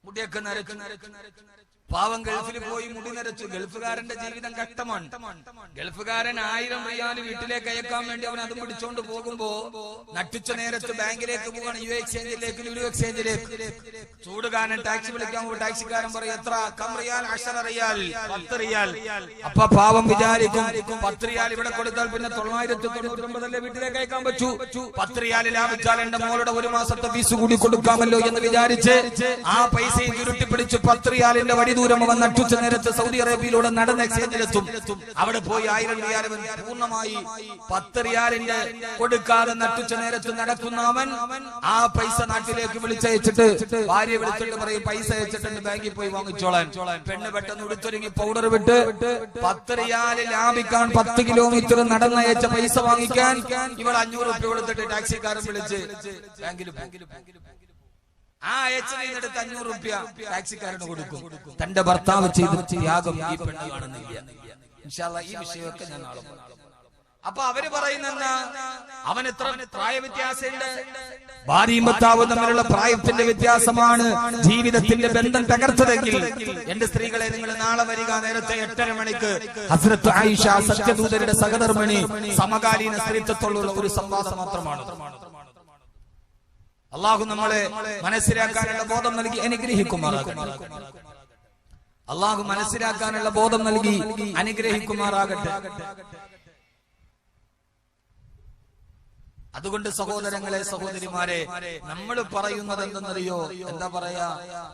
മുടിയൊക്കെ നരച്ചു. പാവം ഗൾഫിൽ പോയി മുടി നരച്ചു. ഗൾഫുകാരന്റെ ജീവിതം കഷ്ടമാണ്. ഗൾഫുകാരൻ 1000 റിയാൽ വീട്ടിലേക്ക് അയക്കാൻ വേണ്ടി അവൻ അതും പിടിച്ചോണ്ട് പോകുമ്പോ നട്ടുച്ച നേരത്ത് ബാങ്കിലേക്ക് പോവാണ്, യു എക്സ്ചേഞ്ചിലേക്ക്, ലുലു എക്സ്ചേഞ്ചിലേക്ക്. ചൂടുകാരൻ ടാക്സി വിളിക്കാൻ പോകും. ടാക്സിക്കാരൻ പറയും എത്ര? 10 റിയാൽ, 10 റിയാൽ, 10 റിയാൽ. അപ്പൊ പാവം വിചാരിക്കും 10 റിയാൽ ഇവിടെ കൊടുത്താൽ പിന്നെ 999 വീട്ടിലേക്ക് അയക്കാൻ പറ്റൂ. 10 റിയാൽ ലാഭിച്ചാൽ എന്റെ മോളുടെ 1 മാസത്തെ ഫീസ് കൂടി കൊടുക്കാമല്ലോ എന്ന് വിചാരിച്ച് ആ പൈസയും ചുരുട്ടിപ്പിടിച്ച് 10 റിയാലിന്റെ വഴി ദൂരം അവൻ നട്ടുച്ച നേരത്ത് സൗദി അറേബ്യയിലൂടെ നടന്ന് എക്സ്ചേഞ്ചിലെത്തും. അവിടെ പോയി 1000 റിയാൽ പൂർണ്ണമായി 10 റിയാലിന്റെ കൊടുക്കാതെ നട്ടുച്ച നേരത്ത് നടക്കുന്ന അവൻ ആ പൈസ നാട്ടിലേക്ക് വിളിച്ചയച്ചിട്ട് ഭാര്യ വിളിച്ചിട്ട് പറയും പൈസ അയച്ചിട്ടുണ്ട്, ബാങ്കിൽ പോയി വാങ്ങിച്ചോളാൻ. പെണ്ണ് പെട്ടെന്ന് ഉടുത്തൊരുങ്ങി പൗഡർ വിട്ട് 10 റിയാൽ ലാഭിക്കാൻ 10 കിലോമീറ്റർ നടന്നയച്ച പൈസ വാങ്ങിക്കാൻ ഇവൾ 500 രൂപ കൊടുത്തിട്ട് ടാക്സിക്കാരൻ വിളിച്ച് ബാങ്കിൽ ആ അയച്ചെടുത്ത് 500 രൂപ ടാക്സിക്കാരന് കൊടുക്കും. തന്റെ ഭർത്താവ് ചെയ്ത ത്യാഗം ഈ പെണ്ണ് കാണുന്നില്ല. ഇൻഷാ അല്ലാഹ് ഈ വിഷയമൊക്കെ ഞാൻ നാളെ പറയാം. അപ്പൊ അവര് പറയുന്ന അവൻ എത്ര പ്രായ വ്യത്യാസമുണ്ട്? ഭാര്യയും ഭർത്താവും തമ്മിലുള്ള പ്രായത്തിന്റെ വ്യത്യാസമാണ് ജീവിതത്തിന്റെ ബന്ധം തകർത്തതെങ്കിൽ എന്റെ സ്ത്രീകളെ, നിങ്ങൾ നാളെ വരിക നേരത്തെ 8:30 മണിക്ക് ഹസ്രത്ത് ആയിഷ സത്യദൂതരുടെ സഹധർമ്മിണി സമകാലീന സ്ത്രീത്വത്തോടുള്ള ഒരു സംവാദം മാത്രമാണ്. അള്ളാഹു നമ്മളെ മനസ്സിലാക്കാനുള്ള ബോധം നൽകി അനുഗ്രഹിക്കുമാറാകട്ടെ. അള്ളാഹു മനസ്സിലാക്കാനുള്ള ബോധം നൽകി അനുഗ്രഹിക്കുമാറാകട്ടെ. അതുകൊണ്ട് സഹോദരങ്ങളെ, സഹോദരിമാരെ, നമ്മൾ പറയുന്നത് എന്തെന്നറിയോ? എന്താ പറയാ?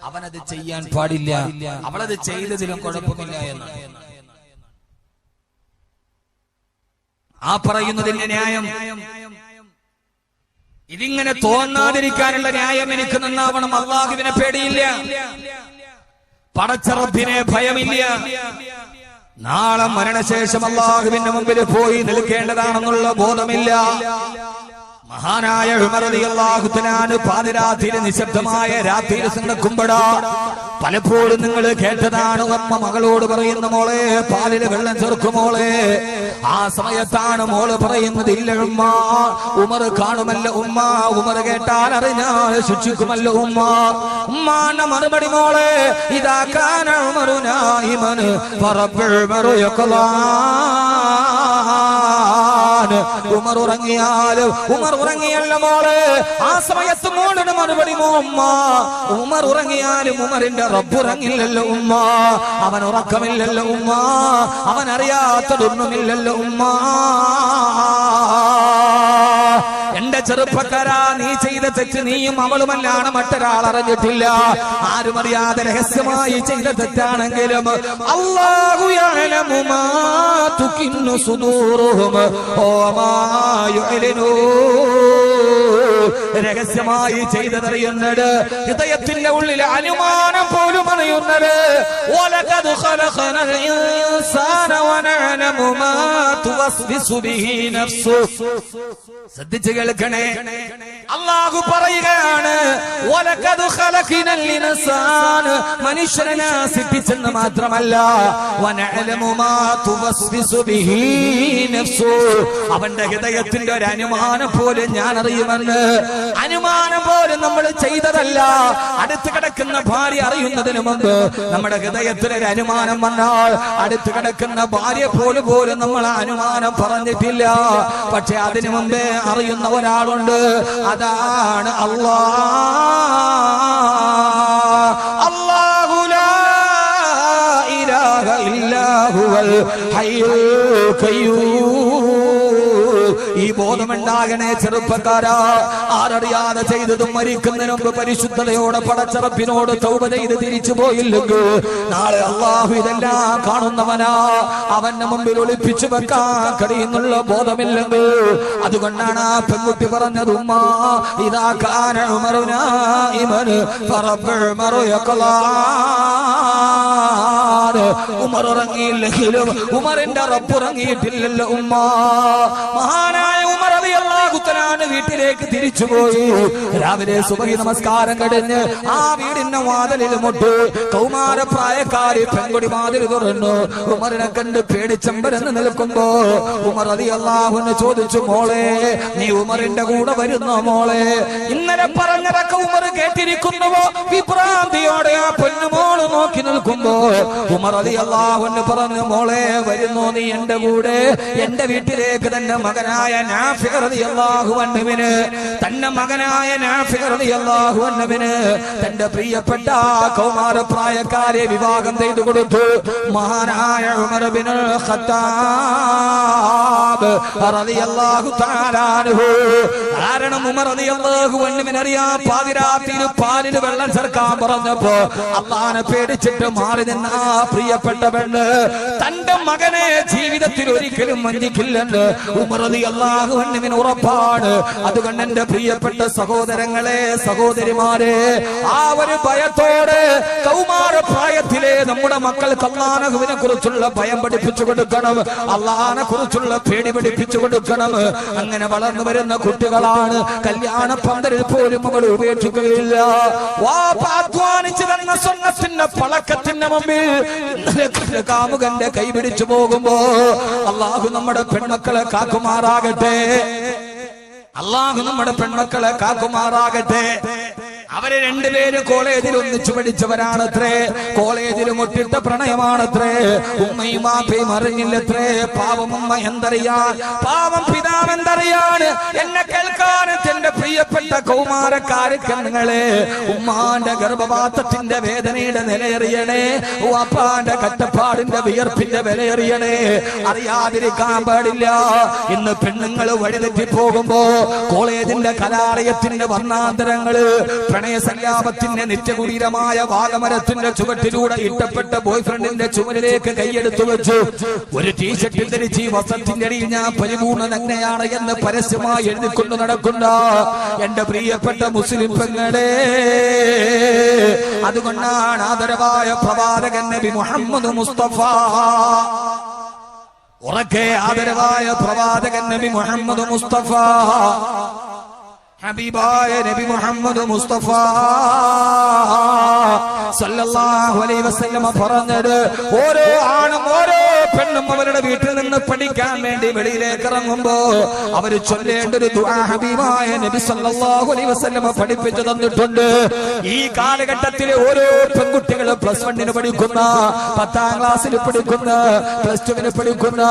അവനത് ചെയ്യാൻ പാടില്ല, അവളത് ചെയ്തതിലും കുഴപ്പമില്ല എന്ന്. ആ പറയുന്നതിന്റെ ന്യായം ഇതിങ്ങനെ തോന്നാതിരിക്കാനുള്ള ന്യായം എനിക്ക് നന്നാവണം. അള്ളാഹുവിനെ പേടിയില്ല, പടച്ച റബ്ബിനെ ഭയമില്ല. നാളെ മരണശേഷം അള്ളാഹുവിന്റെ മുമ്പിൽ പോയി നിൽക്കേണ്ടതാണെന്നുള്ള ബോധമില്ല. മഹാനായ ഉമർ റളിയല്ലാഹു തആല പാതിരാത്രിയിൽ നിശബ്ദമായ രാത്രിയിൽ നടക്കുമ്പോഴാ പലപ്പോഴും നിങ്ങൾ കേട്ടതാണ് അമ്മ മകളോട് പറയുന്ന മോളെ പാലിൽ വെള്ളം ചേർക്കുമോളെ. ആ സമയത്താണ് മോള് പറയുന്നത് ഇല്ല ഉമ്മ, ഉമർ കാണുമല്ല ഉമ്മ, ഉമർ കേട്ടാൽ അറിഞ്ഞാൽ ശിക്ഷിക്കുമല്ലോ ഉമ്മ. ഉമ്മാന്റെ മറുപടി മോളെ ഇതാ കാന ഉമറു നായിമൻ ഫറബ്ബുൽ ഉമറു യഖ്ലാൻ. ഉമർ ഉറങ്ങിയാലും ഉമർ ഉറങ്ങിയല്ല മോളെ. ആ സമയത്ത് മോളുടെ മറുപടി ഉമ്മ, ഉമർ ഉറങ്ങിയാലും ഉമറിന്റെ റബ്ബ് ഉറങ്ങില്ലല്ലോ ഉമ്മ, അവൻ ഉറക്കമില്ലല്ലോ ഉമ്മ, അവൻ അറിയാത്തതൊന്നുമില്ലല്ലോ ഉമ്മ. എന്റെ ചെറുപ്പക്കാരാ, നീ ചെയ്ത തെറ്റ് നീയും അവളുമല്ലാണ്, മറ്റൊരാൾ അറിഞ്ഞിട്ടില്ല. ആരും അറിയാതെ രഹസ്യമായി ചെയ്ത തെറ്റാണെങ്കിലും അല്ലാഹു യഅലമു മാ തുകിന്നു സുദൂറുഹും വമാ യുഅ്ലിനൂൻ. രഹസ്യമായി ചെയ്തതറിയുന്നത്, ഹൃദയത്തിന്റെ ഉള്ളിലെ അനുമാനം പോലും അറിയുന്നത്. വലഖദ് ഖലഖനൽ ഇൻസാന വനഅലമു മാ തുവസ്വിസു ബിഹി നഫ്സു. ശ്രദ്ധിച്ചു കേൾക്കണേ, അല്ലാഹു പറയുകയാണ് വലഖദ് ഖലഖനൽ ഇൻസാന, മനുഷ്യനെ സൃഷ്ടിച്ചെന്ന് മാത്രമല്ല വനഅലമു മാ തുവസ്വിസു ബിഹി നഫ്സു, അവന്റെ ഹൃദയത്തിന്റെ ഒരു അനുമാനം പോലും ഞാൻ അറിയുമെന്ന്. അനുമാനം പോലും നമ്മൾ ചെയ്തതല്ല, അടുത്ത് കിടക്കുന്ന ഭാര്യ അറിയുന്നതിന് മുമ്പ് നമ്മുടെ ഹൃദയത്തിലൊരു അനുമാനം വന്നാൽ അടുത്ത് കിടക്കുന്ന ഭാര്യ പോലും നമ്മൾ അനുമാനം പറഞ്ഞിട്ടില്ല. പക്ഷെ അതിനു മുമ്പേ അറിയുന്ന ഒരാളുണ്ട്, അതാണ് അല്ലാഹു ലാ ഇലാഹ ഇല്ലാ ഹുവൽ ഹയ്യുൽ ഖയ്യൂം. ഈ ബോധമുണ്ടാകണേ ചെറുപ്പക്കാരാ. ആരറിയാതെ ചെയ്തതും മരിക്കുന്നതിന് മുമ്പ് പരിശുദ്ധതയോടെ പടച്ച റബ്ബിനോട് തൗബ ചെയ്ത് തിരിച്ചു പോയില്ലെങ്കിൽ നാളെ അള്ളാഹു ഇതെല്ലാം കാണുന്നവനാ. അവന്റെ മുമ്പിൽ ഒളിപ്പിച്ചു വെക്കാൻ കഴിയുന്നുള്ള ബോധമില്ലെങ്കിൽ, അതുകൊണ്ടാണ് ആ പെൺകുട്ടി പറഞ്ഞത് ഉമ്മ ഇദാ കാന ഉമറു നായിമൻ ഫറബ്ബുൽ ഉമറു യഖ്ലാൻ. ഉമർ ഉറങ്ങിയില്ലെങ്കിലും ഉമറിന്റെ റബ്ബ് ഉറങ്ങിയിട്ടില്ലല്ലോ ഉമ്മ. മഹാനായ ഉമർ റളിയല്ലാഹു തആല വീട്ടിലേക്ക് തിരിച്ചുപോയി. രാവിലെ സുബഹി നമസ്കാരം കഴിഞ്ഞ് ആ വീടിന്റെ വാതിലിൽ മുട്ടി. കൗമാരപ്രായക്കാരി പെൺകുടി വാതിൽ തുറന്നു. ഉമറിനെ കണ്ട് പേടിച്ചമ്പരന്ന് നിൽക്കുമ്പോ ഉമർ റളിയല്ലാഹു അൻഹു ചോദിച്ചു, മോളെ നീ ഉമറിന്റെ കൂടെ വരുന്നോ മോളെ? ഇന്നലെ പറഞ്ഞതൊക്കെ ഉമർ കേട്ടിരിക്കുന്നുവോ? വിഭ്രാന്തിയോടെ ആ പൊന്നുമോള് നോക്കി നിൽക്കുമ്പോ ഉമർ റളിയല്ലാഹു അൻഹു പറഞ്ഞു, മോളെ വരുന്നോ നീ എന്റെ കൂടെ? എന്റെ വീട്ടിലേക്ക് തന്റെ മകനായ നാഫി റളിയല്ലാഹു അൻഹുവിന് തന്റെ പ്രിയപ്പെട്ട കൗമാരപ്രായക്കാരെ വിവാഹം ചെയ്തു കൊടുത്തു. മഹാനായ ഉമർ ഇബ്നുൽ ഖത്താബ് റളിയല്ലാഹു തആല അൻഹു. കാരണം ഉമർ റളിയല്ലാഹു അൻഹുവിനെ അറിയാം, പാതിരാത്രിയിൽ പാലിൽ വെള്ളം ചേർക്കാൻ പറഞ്ഞപ്പോ അല്ലാഹനെ പേടിച്ചിട്ട് മാറി നിന്ന ആ പ്രിയപ്പെട്ട പെണ്ണ് തന്റെ മകനെ ജീവിതത്തിൽ ഒരിക്കലും വഞ്ചിക്കില്ലെന്ന് ഉമർ റളിയല്ലാഹു അൻഹുവിന് ഉറപ്പാണ്. അതുകൊണ്ട് എന്റെ പ്രിയപ്പെട്ട സഹോദരങ്ങളെ, സഹോദരിമാരെ, ആ ഒരു ഭയത്തോടെ കൗമാരപ്രായത്തിലെ നമ്മുടെ മക്കൾക്ക് അല്ലാഹുവിനെ കുറിച്ചുള്ള ഭയം പഠിപ്പിച്ചു കൊടുക്കണം, അല്ലാഹനെ കുറിച്ചുള്ള പേടി പഠിപ്പിച്ചു കൊടുക്കണം. അങ്ങനെ വളർന്നു വരുന്ന കുട്ടികളാണ്. കല്യാണ പന്തലിൽ പോലും അവൾ ഉപേക്ഷിക്കുകയില്ല. അധ്വാനിച്ചു തന്ന സ്വർണ്ണത്തിന്റെ പളക്കത്തിന്റെ മുമ്പിൽ കാമുകന്റെ കൈ പിടിച്ചു പോകുമ്പോ അല്ലാഹു നമ്മുടെ പെൺമക്കളെ കാക്കുമാറാകട്ടെ. അല്ലാഹു നമ്മുടെ പെൺമക്കളെ കാക്കുമാറാകട്ടെ. അവര് രണ്ടുപേര് കോളേജിൽ ഒന്നിച്ചു പഠിച്ചവരാണത്രേ. കോളേജിൽ മുട്ടിട്ട പ്രണയമാണത്രേ. ഉമ്മയും മാപ്പയും അറിഞ്ഞില്ലത്രേ. പാവം ഉമ്മ എന്തറിയാൻ, പാവം പിതാവ് എന്തറിയാൻ. എന്നെ കേൾക്കാൻ എന്റെ പ്രിയപ്പെട്ട കൗമാരക്കാരങ്ങളെ, ഉമ്മാന്റെ ഗർഭപാത്രത്തിന്റെ വേദനയുടെ നിലയറിയണേ, അപ്പാന്റെ കട്ടപ്പാടിന്റെ വിയർപ്പിന്റെ വിലയറിയണേ. അറിയാതിരിക്കാൻ പാടില്ല. ഇന്ന് പെണ്ണുങ്ങൾ വഴിതെറ്റി പോകുമ്പോ കോളേജിന്റെ കലാലയത്തിന്റെ വർണ്ണാന്തരങ്ങള്, പ്രണയസല്ലാപത്തിന്റെ നിത്യകുടീരമായ വാഗമരത്തിന്റെ ചുവട്ടിലൂടെ ഇട്ടപ്പെട്ട ബോയ്ഫ്രണ്ടിന്റെ ചുമലിലേക്ക് കൈയെടുത്തു വെച്ചു. ഒരു ടീഷർട്ടിൽ ധരിച്ച് ഈ വസ്ത്രത്തിന്റെ അടിയിൽ ഞാൻ പരിപൂർണ്ണ നഗ്നയാണ് എന്ന് പരസ്യമായി എഴുതിക്കൊണ്ട് നടക്കുന്ന എന്റെ പ്രിയപ്പെട്ട മുസ്ലിം പെങ്ങളെ, അതുകൊണ്ടാണ് ആദരവായ പ്രവാചകൻ നബി മുഹമ്മദ് മുസ്തഫ, ഉറക്കെ ആദരവായ പ്രവാചകൻ നബി മുഹമ്മദ് മുസ്തഫ, ഹബീബായ നബി മുഹമ്മദ് മുസ്തഫ സല്ലല്ലാഹു അലൈഹി വസല്ലം പറഞ്ഞത്, ഓരോ ആണും ഓരോ പെണ്ണും അവരുടെ വീട്ടിൽ നിന്ന് പഠിക്കാൻ വേണ്ടി വെളിയിലേക്ക് ഇറങ്ങുമ്പോ അവര് ചൊല്ലേണ്ട ഒരു ദുആ ഹബീബായ നബി സല്ലല്ലാഹു അലൈഹി വസല്ലം പഠിപ്പിച്ചു തന്നിട്ടുണ്ട്. ഈ കാലഘട്ടത്തിലെ ഓരോ പെൺകുട്ടികൾ +1 പഠിക്കുന്ന, 10ാം ക്ലാസ്സിൽ പഠിക്കുന്ന, +2 പഠിക്കുന്ന,